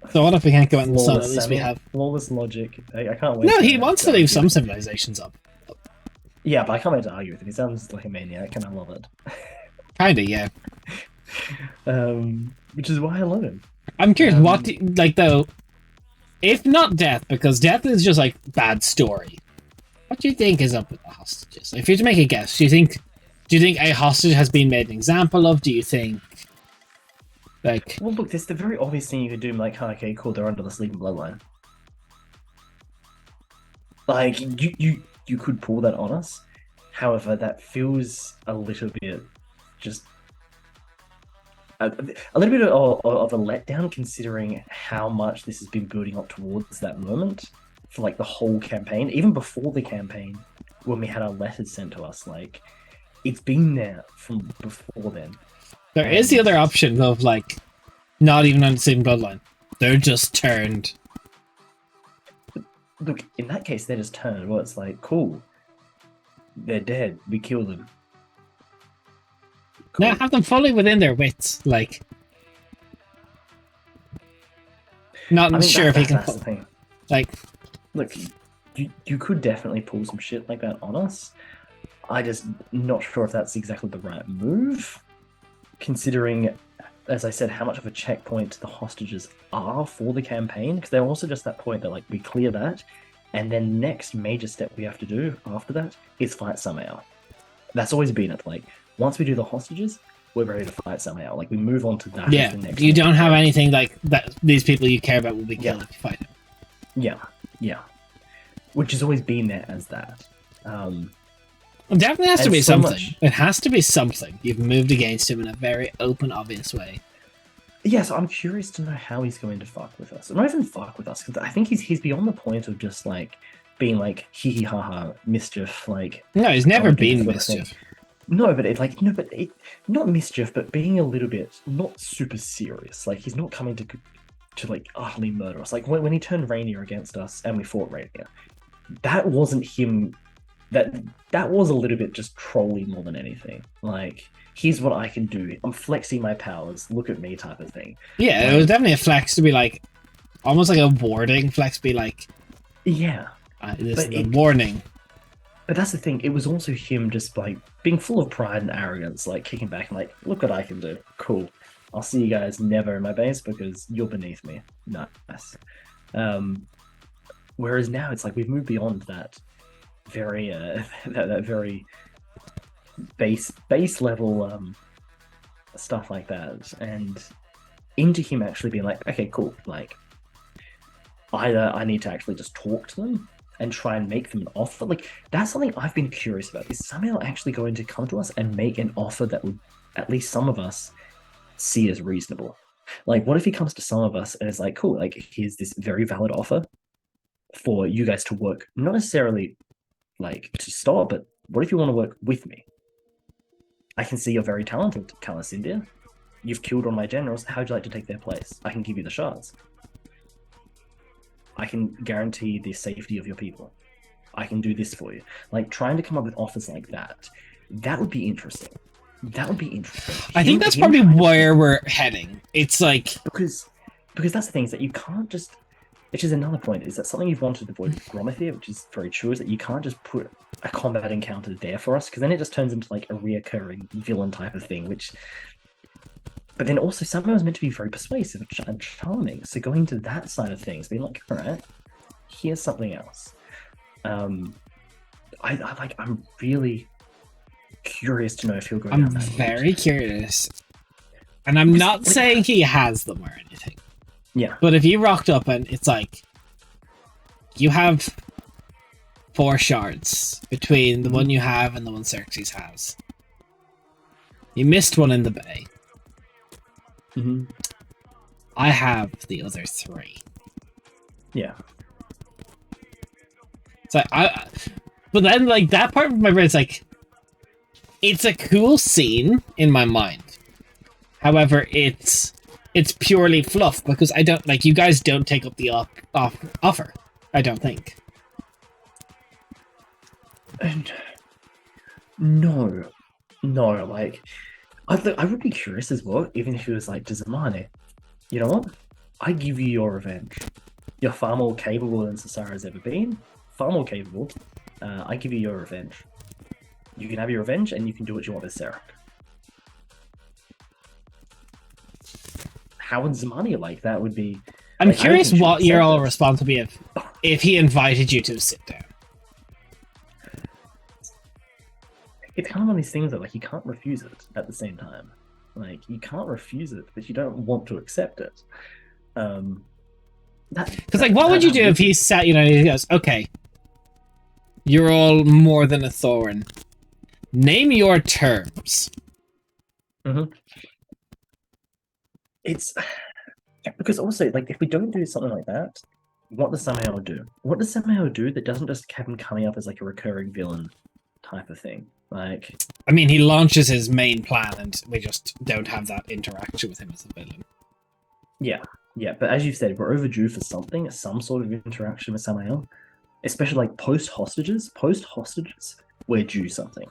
So what if we can't go out in the sun? At least we have flawless logic. I can't wait. No, he wants to leave some civilizations up. Yeah, but I can't wait to argue with him. He sounds like a maniac, and I love it. Kinda, yeah. Which is why I love him. I'm curious, what do you, like, though, if not death, because death is just like bad story. What do you think is up with the hostages? If you had to make a guess, do you think a hostage has been made an example of? Do you think, like... Well, look, there's the very obvious thing you could do, like, okay, cool, they're under the sleeping bloodline. Like, you could pull that on us. However, that feels a little bit just... a little bit of a letdown, considering how much this has been building up towards that moment for, like, the whole campaign. Even before the campaign, when we had our letters sent to us, like, it's been there from before then. There is the other option of, like, not even on the same bloodline. They're just turned. Look, in that case, they're just turned. Well, it's like, cool. They're dead. We kill them. Cool. Now have them fully within their wits, like. Not sure if he can. That's the thing. Like, look, you could definitely pull some shit like that on us. I just not sure if that's exactly the right move, considering as I said, how much of a checkpoint the hostages are for the campaign, because they're also just that point that like we clear that, and then next major step we have to do after that is fight Samael. That's always been it. Like once we do the hostages, we're ready to fight Samael. Like we move on to that as Yeah, the next. you don't have step. anything like that. These people you care about will be killed if you fight them. Yeah, yeah, which has always been there as that. It definitely has to And be so something. much- It has to be something. You've moved against him in a very open, obvious way. Yeah, so I'm curious to know how he's going to fuck with us. Not even fuck with us, because I think he's beyond the point of just like being like hee hee ha ha mischief. Like No, he's never I'll do been this sort of thing. mischief. No, but not mischief, but being a little bit not super serious. Like he's not coming to like utterly murder us. Like when he turned Rainier against us and we fought Rainier, that wasn't him. That was a little bit just trolly more than anything. Like here's what I can do. I'm flexing my powers. Look at me, type of thing. Yeah, it was definitely a flex to be like, almost like a warding flex. Be like, Yeah, this But is a it- warning. but that's the thing. It was also him just like being full of pride and arrogance, like kicking back and like, look what I can do. Cool. I'll see you guys never in my base because you're beneath me. Nice. Whereas now it's like we've moved beyond that very that very base level stuff like that, and into him actually being like, okay, cool. Like either I need to actually just talk to them and try and make them an offer. Like that's something I've been curious about. Is Samuel actually going to come to us and make an offer that would at least some of us see as reasonable? Like, what if he comes to some of us and is like, cool, like here's this very valid offer for you guys to work, not necessarily like to start, but what if you want to work with me? I can see you're very talented, Calasindia. You've killed all my generals. How would you like to take their place? I can give you the shards. I can guarantee the safety of your people. I can do this for you. Like trying to come up with offers like that. That would be interesting. That would be interesting. I think that's probably where we're heading. It's like because that's the thing is that you can't just, which is another point, is that something you've wanted to avoid with Gromethir, which is very true, is that you can't just put a combat encounter there for us, because then it just turns into like a reoccurring villain type of thing, which. But then also, Samuel is meant to be very persuasive and charming. So going to that side of things, being like, all right, here's something else. I'm really curious to know if he'll go I'm down that route. very curious, and I'm not saying he has them or anything. Yeah. But if you rocked up and it's like you have 4 shards between the one you have and the one Xerxes has. You missed one in the bay. Mm-hmm. I have the other 3. Yeah. So but then like that part of my brain is like, it's a cool scene in my mind. However, it's purely fluff because I don't like you guys don't take up the offer. I don't think. And no, like I would be curious as well, even if it was like to Zamani, you know what? I give you your revenge. You're far more capable than Sasara's ever been. Far more capable. I give you your revenge. You can have your revenge, and you can do what you want with Sarah. How would Zamani like that? Would be. I'm like, I curious think she what would your accept all it. response would be if he invited you to sit down. It's kind of one of these things that like you can't refuse it at the same time. Like you can't refuse it, but you don't want to accept it. Because like, what would you do if he sat? You know, he goes, "Okay, you're all more than a thorn. Name your terms." It's because also like if we don't do something like that, what does Samuel do? What does Samuel do that doesn't just have him coming up as like a recurring villain type of thing? Like, I mean, he launches his main plan, and we just don't have that interaction with him as a villain. yeah, but as you've said, we're overdue for something, some sort of interaction with Samuel, especially like post hostages. Post hostages, we're due something.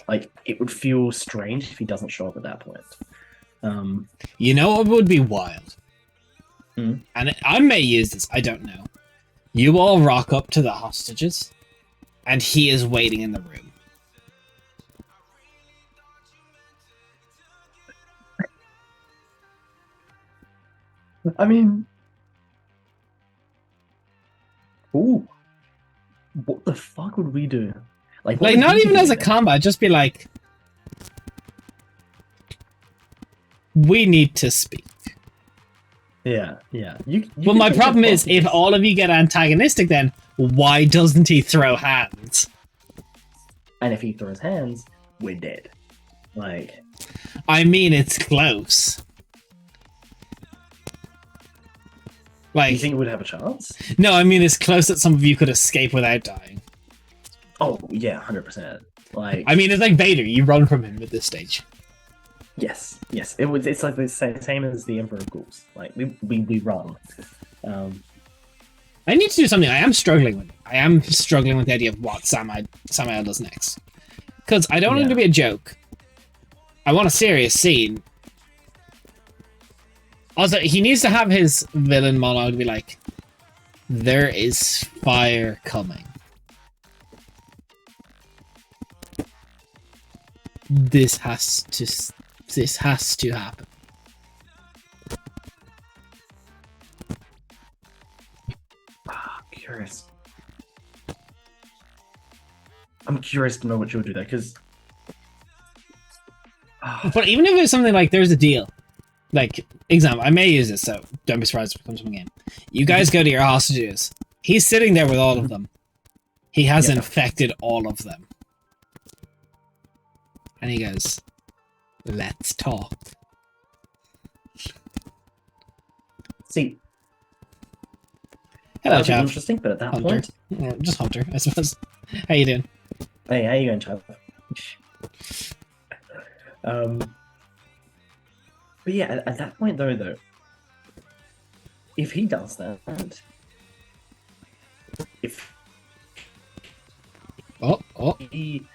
Like, it would feel strange if he doesn't show up at that point. You know what would be wild? Hmm? And I may use this, I don't know. You all rock up to the hostages, and he is waiting in the room. I mean, ooh, what the fuck would we do? Like, what Like, would not he be even as doing a then? combat, just be like, we need to speak. Yeah, yeah. You But can my change problem is, if responses. all of you get antagonistic, then why doesn't he throw hands? And if he throws hands, we're dead. Like, I mean, it's close. you Like, think we'd have a chance? no, I mean, it's close that some of you could escape without dying. Oh, yeah, 100%. Like, I mean, it's like Vader. You run from him at this stage. yes, yes. It's like the same as the Emperor of Ghouls. Like, we run. Um, I need to do something I am struggling with. I am struggling with the idea of what Samael does next. Because I don't want it to yeah. be a joke. I want a serious scene. Also, he needs to have his villain monologue be like, there is fire coming. This has to happen. Curious. I'm curious to know what you'll do there, because... But even if it's something like, there's a deal. Like, example, I may use this, so don't be surprised if it comes from a game. You guys go to your hostages. He's sitting there with all of them. He has infected all of them. And he goes, let's talk. See, Hello, that'd be Chav. interesting, but at that Hunter. point... Or just Hunter, I suppose. How you doing? Hey, how you going, Chav? But yeah, at that point, though, if he does that, if Oh, he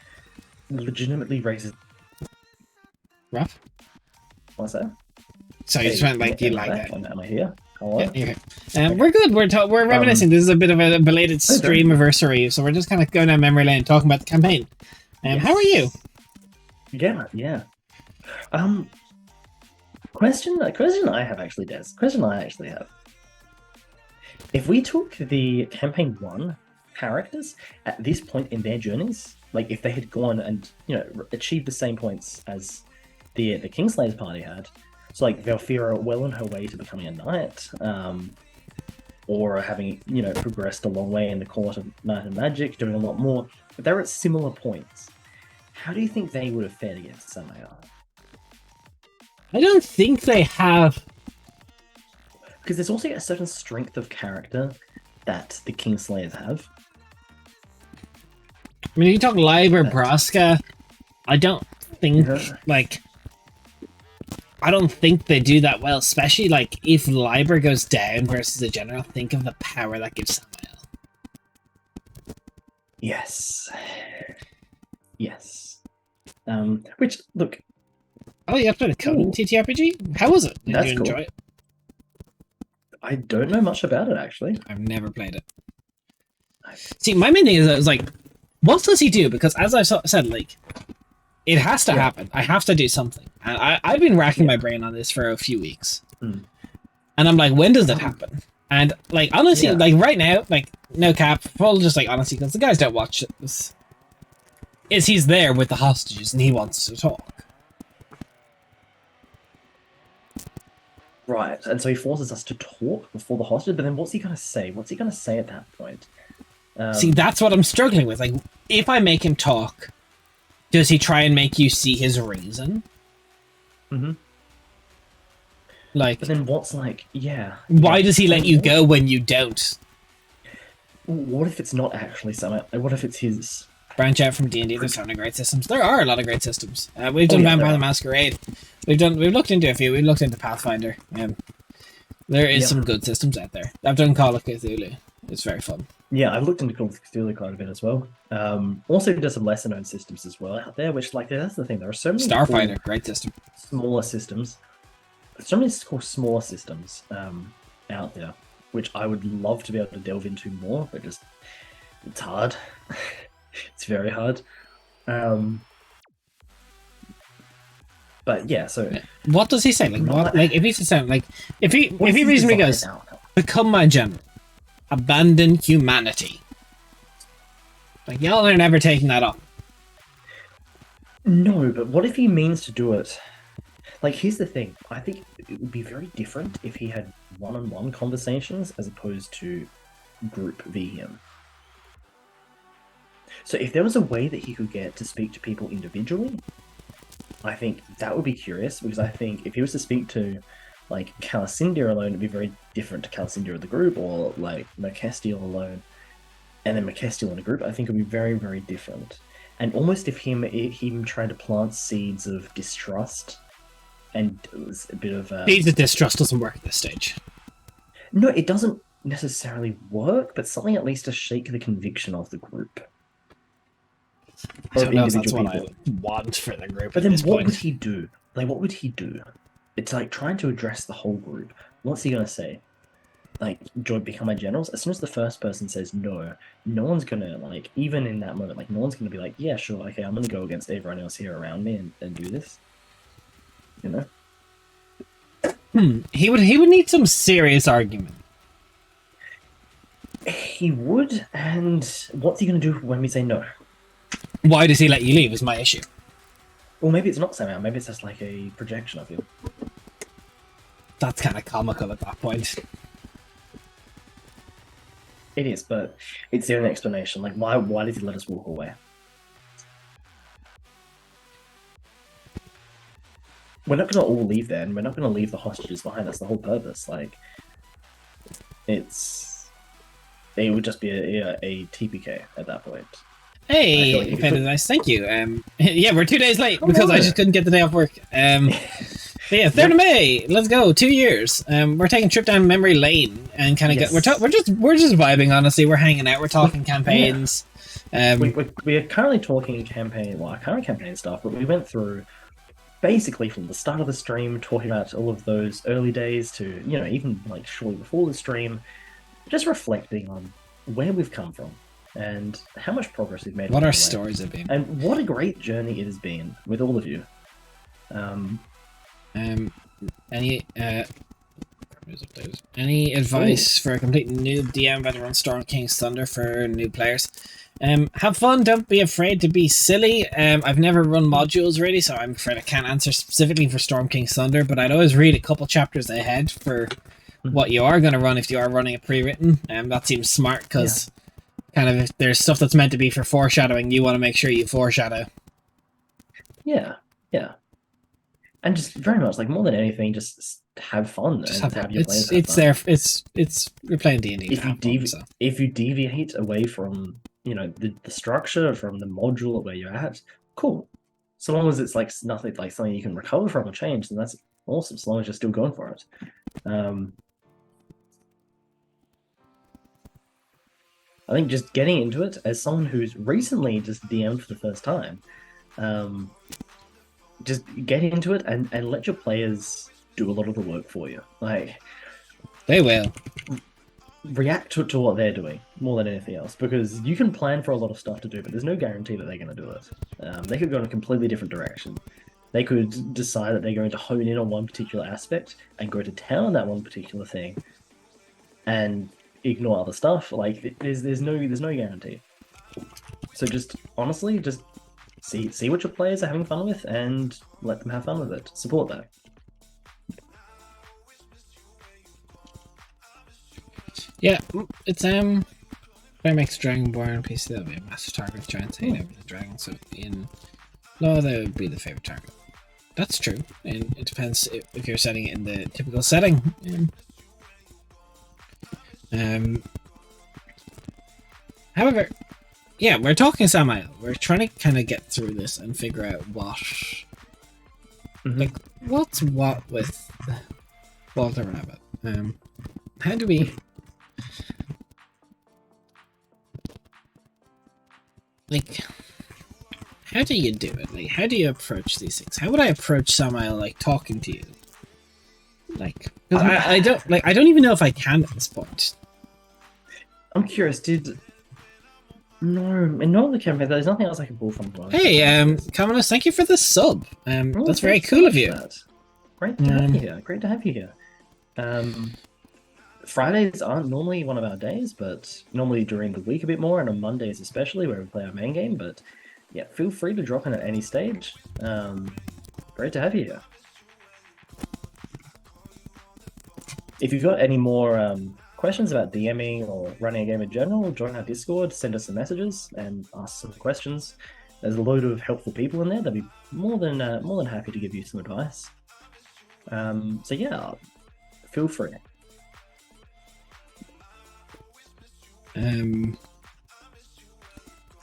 legitimately raises... rough. What's that? So you just went like, you like that. Am I here? Hello? Yeah, you're here. We're good. We're reminiscing. This is a bit of a belated stream anniversary, so we're just kind of going down memory lane, talking about the campaign. Yes. How are you? Yeah. Question I have actually, Des. Question I actually have. If we took the campaign 1 characters at this point in their journeys, like if they had gone and achieved the same points as the Kingslayer's party had, so like Valfira well on her way to becoming a knight, or having progressed a long way in the court of Might and Magic, doing a lot more, but they're at similar points. How do you think they would have fared against Samael? I don't think they have. Because there's also a certain strength of character that the Kingslayers have. I mean, you talk Liber, Braska. I don't think I don't think they do that well, especially like if Liber goes down versus a general. Think of the power that gives Samael. Yes. Which, look... Oh, you have to play the Conan TTRPG? How was it? Did you enjoy it? I don't know much about it, actually. I've never played it. See, my main thing is like, what does he do? Because as I said, like, it has to happen. I have to do something. And I've been racking my brain on this for a few weeks. And I'm like, when does that happen? And, like, honestly, like, right now, like, no cap, full just, like, honestly, because the guys don't watch this, is he's there with the hostages and he wants to talk. Right, and so he forces us to talk before the hostage, but then what's he going to say? What's he going to say at that point? See, that's what I'm struggling with. Like, if I make him talk, does he try and make you see his reason? Like, but then what's like, why does he let you go when you don't? What if it's not actually Samael? What if it's his... Branch out from D&D, there's so many great systems. There are a lot of great systems. We've done Vampire the Masquerade. We've looked into a few. We've looked into Pathfinder. There is some good systems out there. I've done Call of Cthulhu. It's very fun. Yeah, I've looked into Call of Cthulhu quite a bit as well. Also, there's some lesser known systems as well out there, which, like, that's the thing. There are so many Starfighter, cool, great system. Smaller systems. So many cool smaller systems out there, which I would love to be able to delve into more, but just it's hard. It's very hard. But But yeah, so What does he say? Like what? Like if he's sound like if he reasonably goes, now? become my general, abandon humanity. Like y'all are never taking that up. No, but what if he means to do it? Like, here's the thing. I think it would be very different if he had one-on-one conversations as opposed to group v him. So if there was a way that he could get to speak to people individually, I think that would be curious, because I think if he was to speak to, like, Calacindia alone, it'd be very different to Calacindia of the group, or, like, Merkestiel alone, and then Merkestiel in a group. I think it would be very, very different. And almost if him trying to plant seeds of distrust, and it was a bit of Seeds of distrust doesn't work at this stage. No, it doesn't necessarily work, but something at least to shake the conviction of the group. I don't know if that's what I want for the group. But then what would he do? Like, what would he do? It's like trying to address the whole group. What's he going to say? Like, join, become my generals? As soon as the first person says no, no one's going to, like, even in that moment, like, no one's going to be like, yeah, sure, okay, I'm going to go against everyone else here around me and do this. You know? He would need some serious argument. He would, and what's he going to do when we say no? Why does he let you leave is my issue. Well, maybe it's not somehow. Maybe it's just like a projection of you. That's kind of comical at that point. It is, but it's the only explanation. Like, why did he let us walk away? We're not going to all leave there, and we're not going to leave the hostages behind. That's the whole purpose. Like, it would just be a TPK at that point. Hey, very nice, thank you. Yeah, we're 2 days late because I just couldn't get the day off work. But yeah, 3rd of May, let's go. 2 years. We're taking a trip down memory lane and kind of we're just vibing. Honestly, we're hanging out. We're talking campaigns. Yeah. We are currently talking campaign. Well, current campaign stuff, but we went through basically from the start of the stream, talking about all of those early days to even like shortly before the stream, just reflecting on where we've come from. And how much progress we've made. What our stories have been. And what a great journey it has been with all of you. Any advice for a complete noob DM better run Storm King's Thunder for new players? Have fun, don't be afraid to be silly. I've never run modules really, so I'm afraid I can't answer specifically for Storm King's Thunder, but I'd always read a couple chapters ahead for what you are going to run if you are running it pre-written. That seems smart because kind of if there's stuff that's meant to be for foreshadowing, you want to make sure you foreshadow. Yeah. And just very much like more than anything, just have fun and have your players have fun. It's you're playing D&D. If you deviate away from the structure, from the module where you're at, cool. So long as it's like nothing like something you can recover from or change, then that's awesome. So long as you're still going for it. I think just getting into it as someone who's recently just DM'd for the first time, just get into it and let your players do a lot of the work for you. Like, they will react to what they're doing more than anything else, because you can plan for a lot of stuff to do, but there's no guarantee that they're going to do it. They could go in a completely different direction. They could decide that they're going to hone in on one particular aspect and go to town on that one particular thing, and ignore other stuff. Like, there's no guarantee. So just honestly, just see what your players are having fun with and let them have fun with it. Support that. Yeah, it's if I make Dragonborn PC, that'll be a massive target. Giant saying over the dragon, so in law that would be the favorite target. That's true, and it depends if you're setting it in the typical setting. However, yeah, we're talking Samael. We're trying to kind of get through this and figure out what, like, what's what with Walter Rabbit. How do we, like, how do you do it? Like, how do you approach these things? How would I approach Samael, like, talking to you? Like, because I don't even know if I can at this point. I'm curious, did No, and not the campaign. There's nothing else I can pull from the Hey, campaigns. Commoners, thank you for the sub. Oh, That's very thanks so cool of much for you. that. Great to have you here. Great to have you here. Um, Fridays aren't normally one of our days, but normally during the week a bit more, and on Mondays especially, where we play our main game. But yeah, feel free to drop in at any stage. Great to have you here. If you've got any more questions about DMing or running a game in general, join our Discord, send us some messages, and ask some questions. There's a load of helpful people in there. They'll be more than happy to give you some advice. So yeah, feel free. What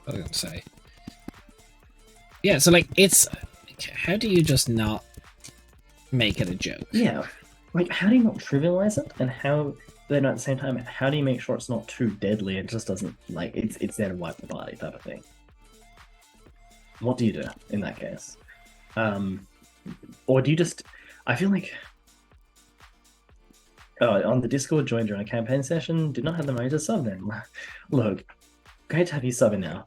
was I going to say? Yeah, so like it's how do you just not make it a joke? Yeah, like how do you not trivialize it, and how then at the same time, how do you make sure it's not too deadly? It just doesn't like it's there to wipe the party type of thing. What do you do in that case? Or do you just? I feel like on the Discord, joined during a campaign session, did not have the money to sub then. Look, great to have you subbing now.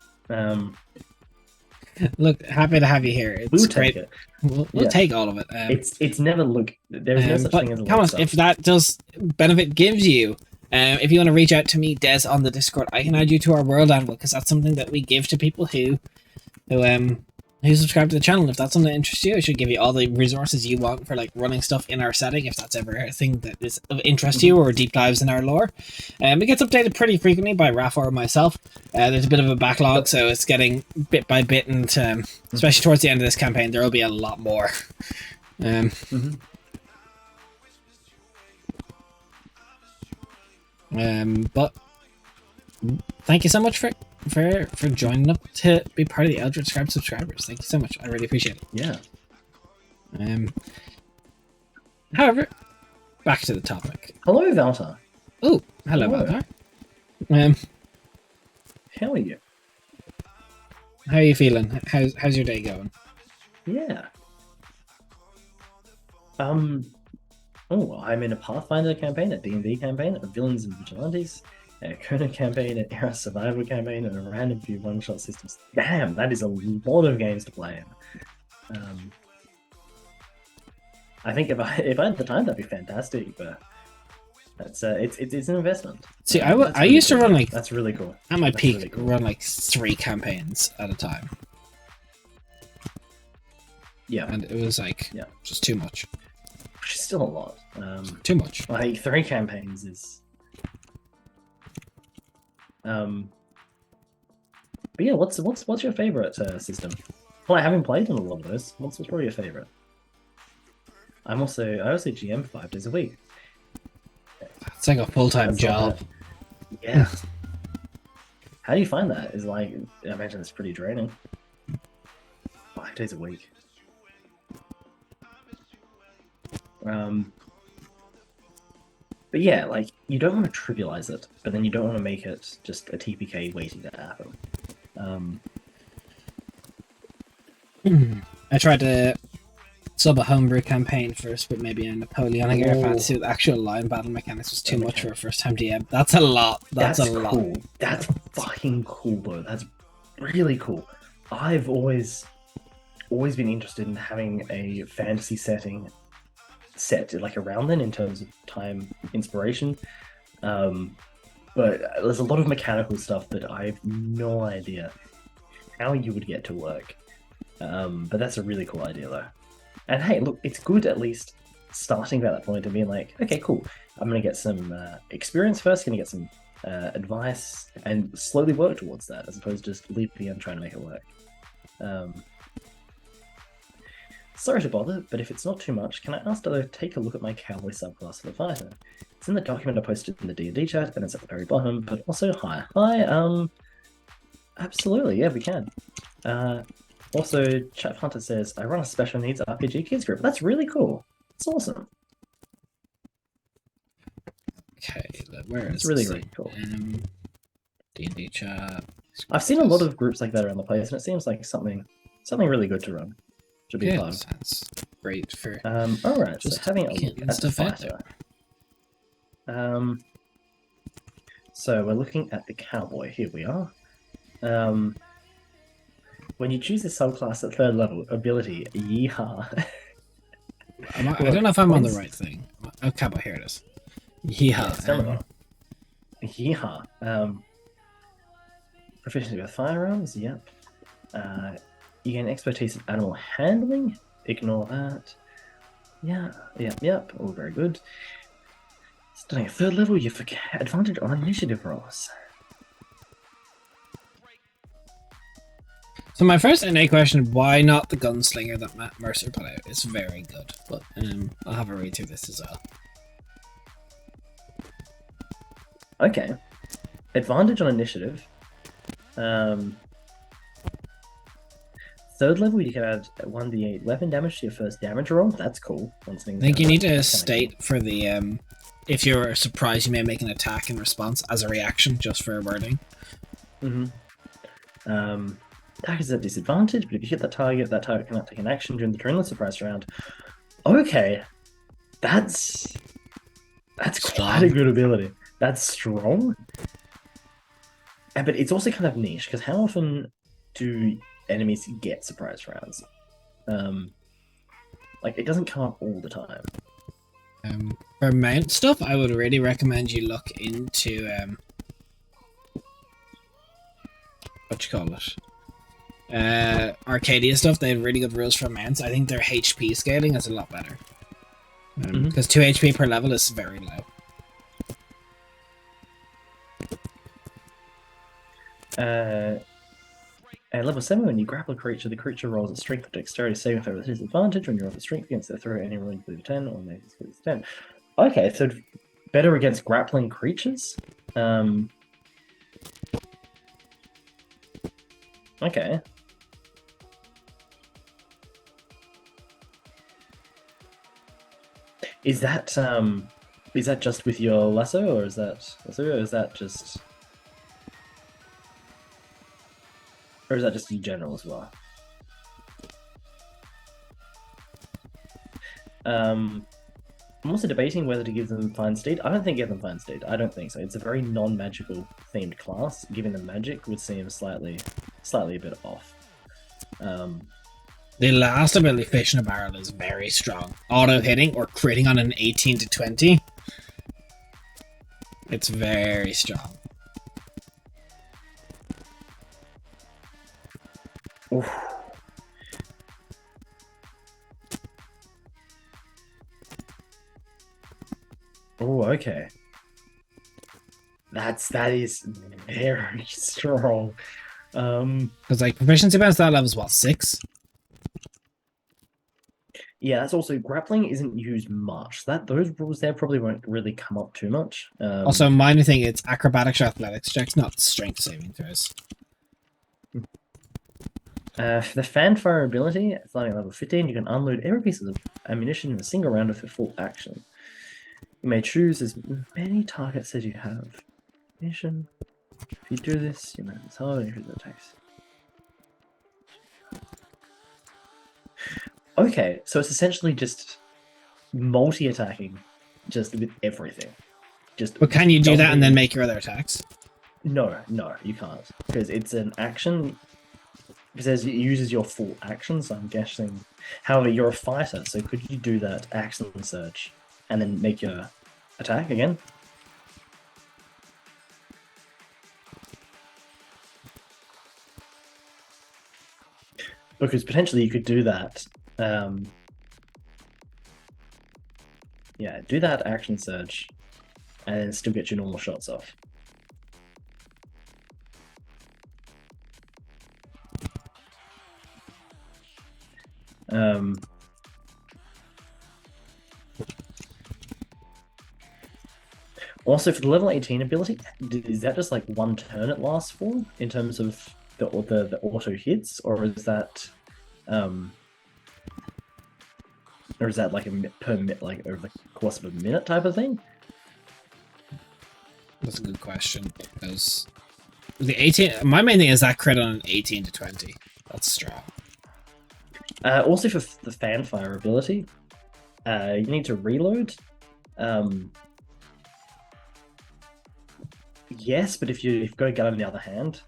Look, happy to have you here. It's We'll great. take it. We'll Yeah. take all of it. It's never look. There's no such but thing as a come on, waste if sub. that does benefit gives you, if you want to reach out to me, Des, on the Discord, I can add you to our World Anvil because that's something that we give to people who subscribe to the channel. If that's something that interests you, I should give you all the resources you want for like running stuff in our setting, if that's ever a thing that is of interest to you, or deep dives in our lore. It gets updated pretty frequently by Rafa or myself. There's a bit of a backlog, so it's getting bit by bit, and especially towards the end of this campaign, there will be a lot more. But thank you so much for joining up to be part of the Eldritch Scribe subscribers. Thank you so much. I really appreciate it. Yeah. However, back to the topic. Hello, Valta. Oh, hello, Hello. Valtar. How are you? How are you feeling? How's your day going? Yeah. Oh, I'm in a Pathfinder campaign, a D&D campaign, a Villains and Vigilantes, a Conan campaign, an Era Survival campaign, and a random few one-shot systems. Damn, that is a lot of games to play in. I think if I had the time, that'd be fantastic. But that's it's an investment. See, That's I really used to cool. run like That's really cool. at my That's peak, really cool. run like 3 campaigns at a time, Yeah, and it was like just too much. which is still a lot. Too much. Like 3 campaigns is. But yeah, what's your favorite system? Well, I haven't played in a lot of those. What's probably your favorite? I also GM 5 days a week. It's like a full-time That's not job. bad. Yeah. How do you find that? Is like I imagine it's pretty draining. 5 days a week. But yeah, like you don't want to trivialize it, but then you don't want to make it just a TPK waiting to happen. I tried to sub a homebrew campaign first, but maybe a Napoleonic Air Fantasy with actual line battle mechanics was too much for a first-time DM. That's a lot. That's a lot. Cool. That's fucking cool, bro. That's really cool. I've always been interested in having a fantasy setting set like around then in terms of time inspiration. But there's a lot of mechanical stuff that I have no idea how you would get to work. But that's a really cool idea though. And hey, look, it's good at least starting at that point and being like, okay, cool. I'm gonna get some experience first, gonna get some advice, and slowly work towards that, as opposed to just leaping in trying to make it work. Sorry to bother, but if it's not too much, can I ask to take a look at my cowboy subclass for the fighter? It's in the document I posted in the D&D chat, and it's at the very bottom, but also hi. Hi, absolutely, yeah, we can. Also, Chat Hunter says, I run a special needs RPG kids group. That's really cool. It's awesome. Okay, where is It's really, this really cool. D&D chat. I've seen a lot of groups like that around the place, and it seems like something really good to run. Should be fun. Sounds great for. Alright, so just having a look getting at the stuff out fighter. So we're looking at the cowboy. Here we are. Um, when you choose a subclass at third level, ability, yeehaw. I don't Look, know if I'm on the points. right thing. Oh, Kappa, here it is. Yeah, Yeah. stamina. Yeehaw. Proficiency with firearms, yep. You gain expertise in animal handling. Ignore that. Yeah, yep. All very good. Starting at third level, you forget advantage on initiative rolls. So my first NA question: why not the gunslinger that Matt Mercer put out? It's very good, but I'll have a read through this as well. Okay. Advantage on initiative. Um, third level, you can add 1d8 weapon damage to your first damage roll. That's cool. I think you need to state for the if you're surprised, you may make an attack in response as a reaction, just for wording. Attack is at disadvantage, but if you hit that target cannot take an action during the turn surprise round. Okay, that's quite a good ability. That's strong. But it's also kind of niche, because how often do enemies get surprise rounds? Like, it doesn't come up all the time. For mount stuff, I would really recommend you look into what you call it, Arcadia stuff. They have really good rules for mounts. I think their HP scaling is a lot better because 2 HP per level is very low. At level 7, when you grapple a creature, the creature rolls a strength or dexterity saving throw with disadvantage. When you roll the strength against their throw, any rolling below 10 or makes it 10. Okay, so better against grappling creatures. Okay. Is that just with your lasso, or is that just in general as well? I'm also debating whether to give them Find Steed. I don't think give them Find Steed. I don't think so. It's a very non-magical themed class. Giving them magic would seem slightly a bit off. The last ability, Fish in a Barrel, is very strong. Auto hitting or critting on an 18 to 20. It's very strong. Oof. Oh, okay. That is very strong. Because like proficiency bonus that level is what, 6? Yeah, that's also grappling isn't used much. Those rules there probably won't really come up too much. Also, minor thing, it's acrobatics or athletics checks, not strength saving throws. The fanfare ability, starting at level 15, you can unload every piece of ammunition in a single round of a full action. You may choose as many targets as you have. Mission. If you do this, you may hard increase attacks. Okay, so it's essentially just multi-attacking, just with everything. But can you do that and then make your other attacks? No, you can't, because it's an action. It says it uses your full action, so I'm guessing. However, you're a fighter, so could you do that action surge and then make your attack again? Because potentially you could do that. Yeah, do that action surge and then still get your normal shots off. Also, for the level 18 ability, is that just like one turn it lasts for in terms of the auto hits, or is that like like over the course of a minute type of thing? That's a good question, because the 18. My main thing is that crit on an 18 to 20. That's strong. Also, for the fanfare ability, you need to reload. Yes, but if you've got a gun in the other hand,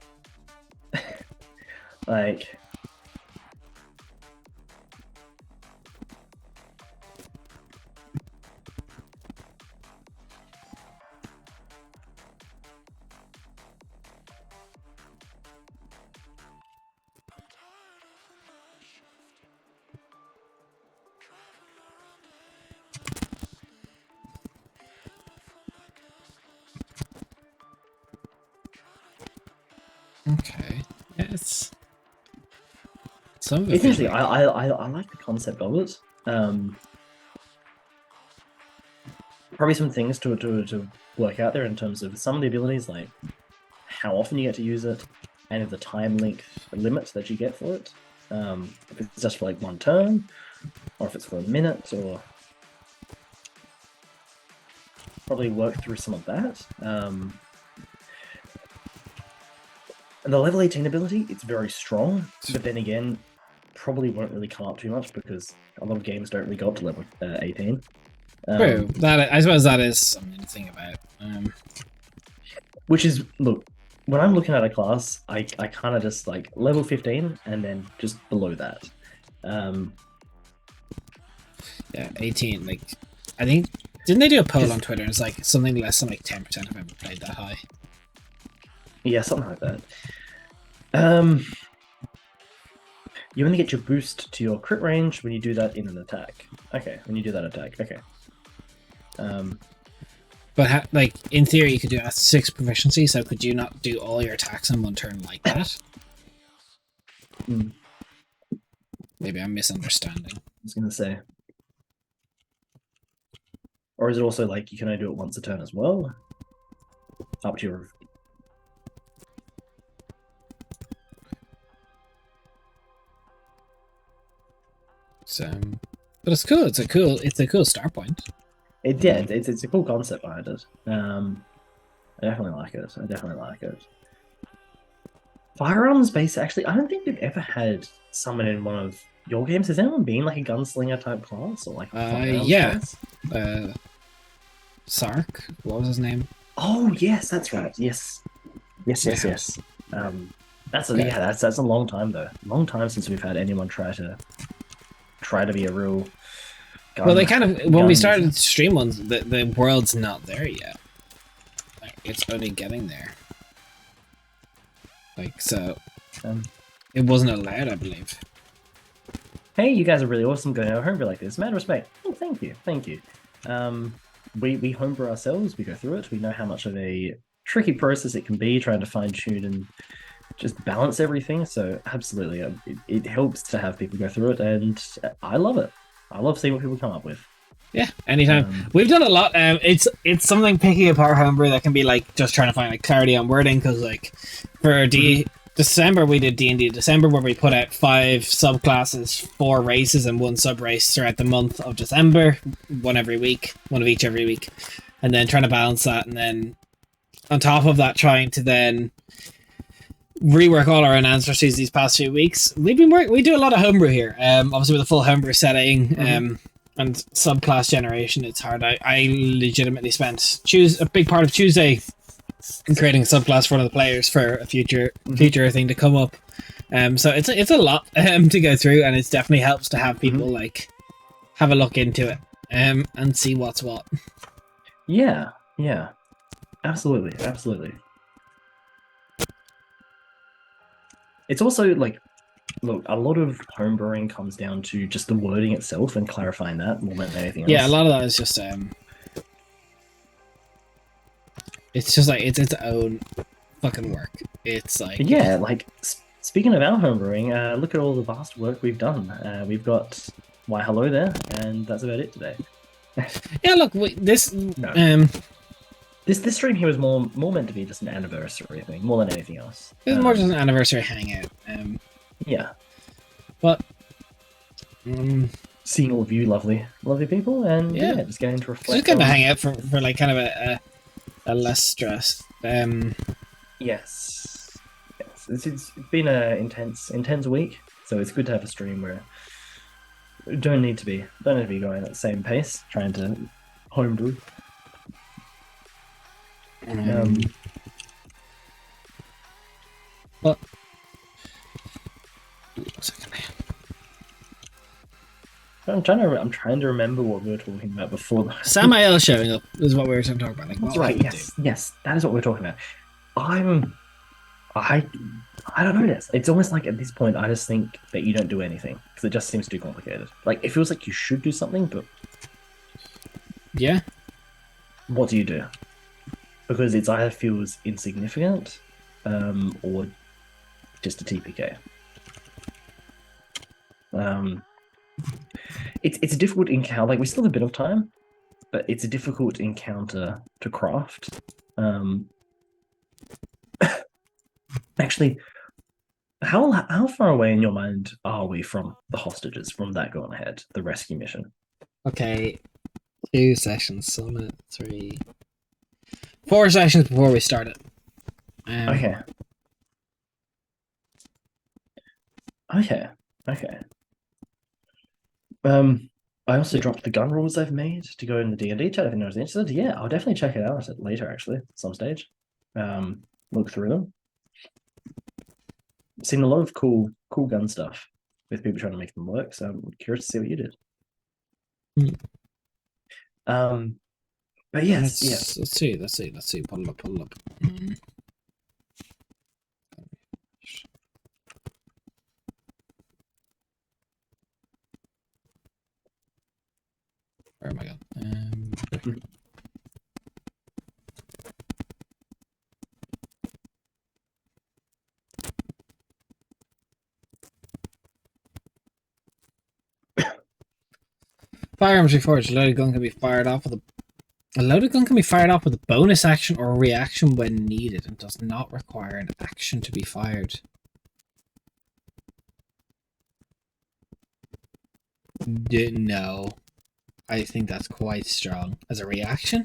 Like, Okay. Yeah, it's some of it it's feels interesting. like I like the concept of it. Probably some things to work out there in terms of some of the abilities, like how often you get to use it, and the time length limit that you get for it. If it's just for like one turn, or if it's for a minute, or probably work through some of that. And the level 18 ability, it's very strong, but then again, probably won't really come up too much because a lot of games don't really go up to level 18. true. That I suppose that is something to think about. Which is, look, when I'm looking at a class, I kind of just like level 15 and then just below that. Yeah, 18. Like, I think didn't they do a poll on Twitter? It's like something less than like 10% have ever played that high. Yeah, something like that. Um, you only get your boost to your crit range when you do that in an attack. Okay, when you do that attack. Okay. But like in theory, you could do it at 6 proficiency. So could you not do all your attacks in one turn like that? Hmm. Maybe I'm misunderstanding. I was gonna say. Or is it also like you can only do it once a turn as well? Up to your. So, but it's cool. It's a cool start point. It's a cool concept behind it. I definitely like it. I definitely like it. Firearms base, actually, I don't think we've ever had someone in one of your games. Has anyone been like a gunslinger type class or like a firearms Yeah. class? Sark. What was his name? Oh yes, that's right. Yes, yes, yes, Yeah. yes. That's a long time though. Long time since we've had anyone try to be a real gun. Well, they kind of when we gun started user. stream ones, the world's not there yet. Like, it's only getting there. Like so, it wasn't allowed, I believe. Hey, you guys are really awesome going out homebrew like this. Mad respect. Oh, thank you, thank you. We homebrew ourselves. We go through it. We know how much of a tricky process it can be trying to fine tune and just balance everything. So absolutely, it helps to have people go through it, and I love it. I love seeing what people come up with. Yeah, anytime. We've done a lot. It's something picking apart homebrew that can be like just trying to find like clarity on wording because like for December we did D&D December where we put out 5 subclasses, 4 races, and 1 sub race throughout the month of December, one every week, one of each every week, and then trying to balance that, and then on top of that trying to then rework all our answers these past few weeks. We do a lot of homebrew here. Obviously with a full homebrew setting. And subclass generation, it's hard. I legitimately spent a big part of Tuesday in creating a subclass for one of the players for a future thing to come up. So it's a lot to go through, and it definitely helps to have people like have a look into it and see what's what. Yeah, absolutely. It's also like, look, a lot of homebrewing comes down to just the wording itself and clarifying that more than anything else. Yeah, a lot of that is just it's just like it's its own fucking work. It's like like speaking of our homebrewing, look at all the vast work we've done. We've got Why Hello there, and that's about it today. Yeah, look, this stream here was more meant to be just an anniversary thing, more than anything else. It's more just an anniversary hangout. Yeah. But seeing all of you lovely people, and just getting to reflect. Just kind of hang out for like kind of a less stress. Yes. It's been a intense week, so it's good to have a stream where we don't need to be going at the same pace, trying to homebrew. But I'm trying to remember what we were talking about before. Samael showing up is what we were talking about. Like, That's what right. would he do? Yes, that is what we're talking about. I'm I I don't know this. It's almost like at this point I just think that you don't do anything because it just seems too complicated. Like it feels like you should do something, but Yeah. what do you do? Because it's either feels insignificant, or just a TPK. Um, it's a difficult encounter. Like we still have a bit of time, but it's a difficult encounter to craft. Actually, how far away in your mind are we from the hostages, from that going ahead, the rescue mission? Okay. 2 sessions. Summit 3. 4 sessions before we start it. Okay. Okay. Okay. I also dropped the gun rules I've made to go in the D&D chat if anyone's interested. Yeah, I'll definitely check it out later, actually, at some stage. Look through them. Seen a lot of cool gun stuff with people trying to make them work, so I'm curious to see what you did. But yes, Let's see. Pull up. Where am I going? Firearms reforged. A loaded gun can be fired off with a bonus action or a reaction when needed and does not require an action to be fired. No. I think that's quite strong. As a reaction?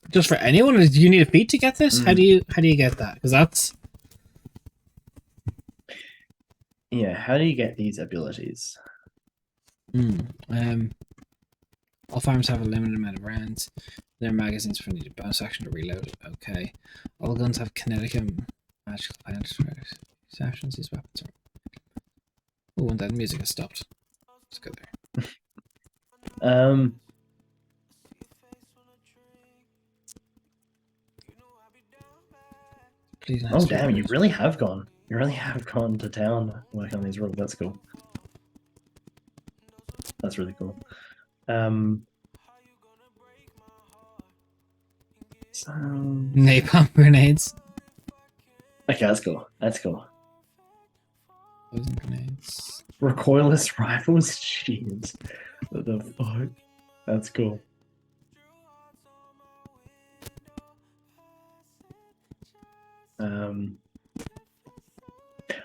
Just for anyone? Do you need a feat to get this? How do you get that? Because that's... Yeah, how do you get these abilities? All firearms have a limited amount of rounds. Their magazines for needed bonus action to reload. Okay. All guns have kinetic and magical actions. These weapons are... Oh, and that music has stopped. Let's go there. Please. Oh damn, you really have gone. You really have gone to town working on these rules. That's cool. That's really cool. So napalm grenades. Okay, that's cool. That's cool. Poison grenades. Recoilless rifles? Jeez. What the fuck? That's cool.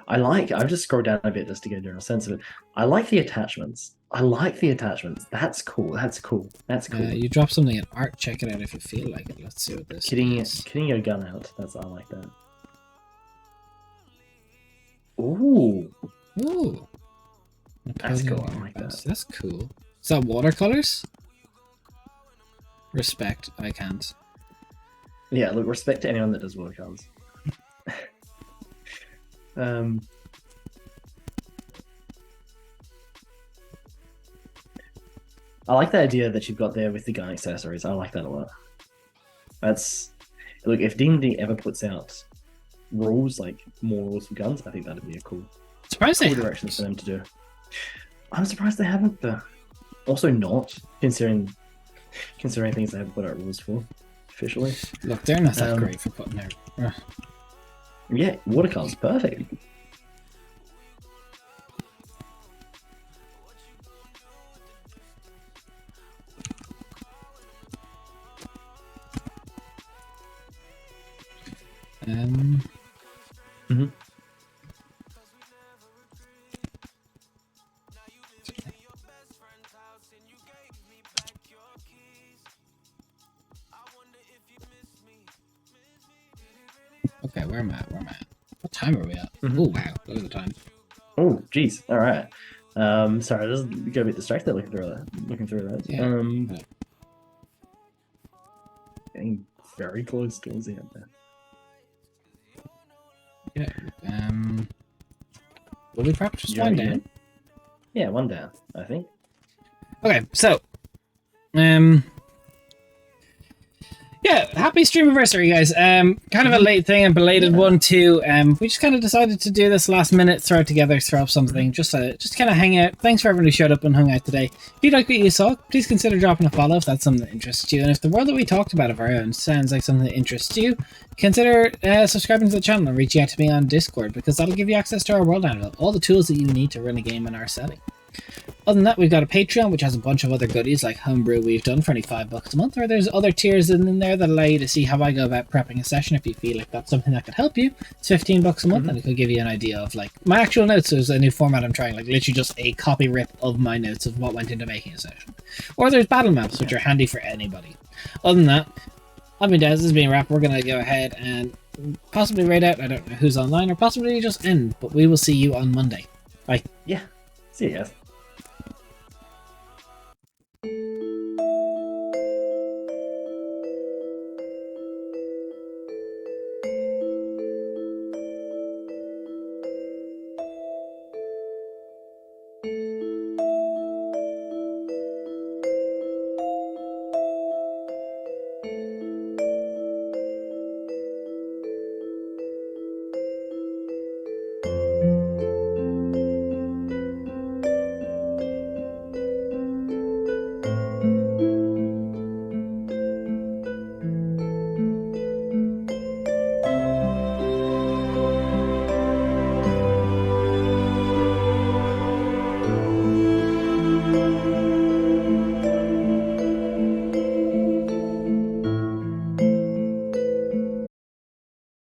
I've just scrolled down a bit just to get a general sense of it. I like the attachments. That's cool. You drop something in art, check it out if you feel like it. Let's see what this is. Kitting your gun out. I like that. Ooh. That's cool. I like that. That's cool. Is that watercolors? Respect. I can't. Yeah, look, respect to anyone that does watercolors. I like the idea that you've got there with the gun accessories. I like that a lot. Look, if D&D ever puts out rules, like more rules for guns, I think that'd be a cool direction for them to do. I'm surprised they haven't, but also not considering things they haven't put out rules for officially. Look, they're not that great for putting out. Yeah, watercolors, perfect. Okay, where am I at? What time are we at? Oh wow, look at the time. Oh geez, all right. Sorry, I just got a bit distracted looking through that. Yeah. Getting very close towards the end there. Yeah. Will we perhaps just wind down? Yeah, one down, I think. Okay, so yeah, happy stream anniversary, guys. Kind of a late thing, a belated one too. We just kind of decided to do this last minute, throw it together, throw up something, just kind of hang out. Thanks for everyone who showed up and hung out today. If you like what you saw, please consider dropping a follow if that's something that interests you. And if the world that we talked about of our own sounds like something that interests you, consider subscribing to the channel and reaching out to me on Discord, because that'll give you access to our world and all the tools that you need to run a game in our setting. Other than that, we've got a Patreon, which has a bunch of other goodies like Homebrew we've done for only $5 a month, or there's other tiers in there that allow you to see how I go about prepping a session if you feel like that's something that could help you. It's $15 a month, and it could give you an idea of, like, my actual notes is a new format I'm trying, like literally just a copy rip of my notes of what went into making a session. Or there's battle maps, which are handy for anybody. Other than that, I've been Des, this has been a wrap. We're going to go ahead and possibly raid out, I don't know who's online, or possibly just end, but we will see you on Monday. Bye. Yeah, see you guys.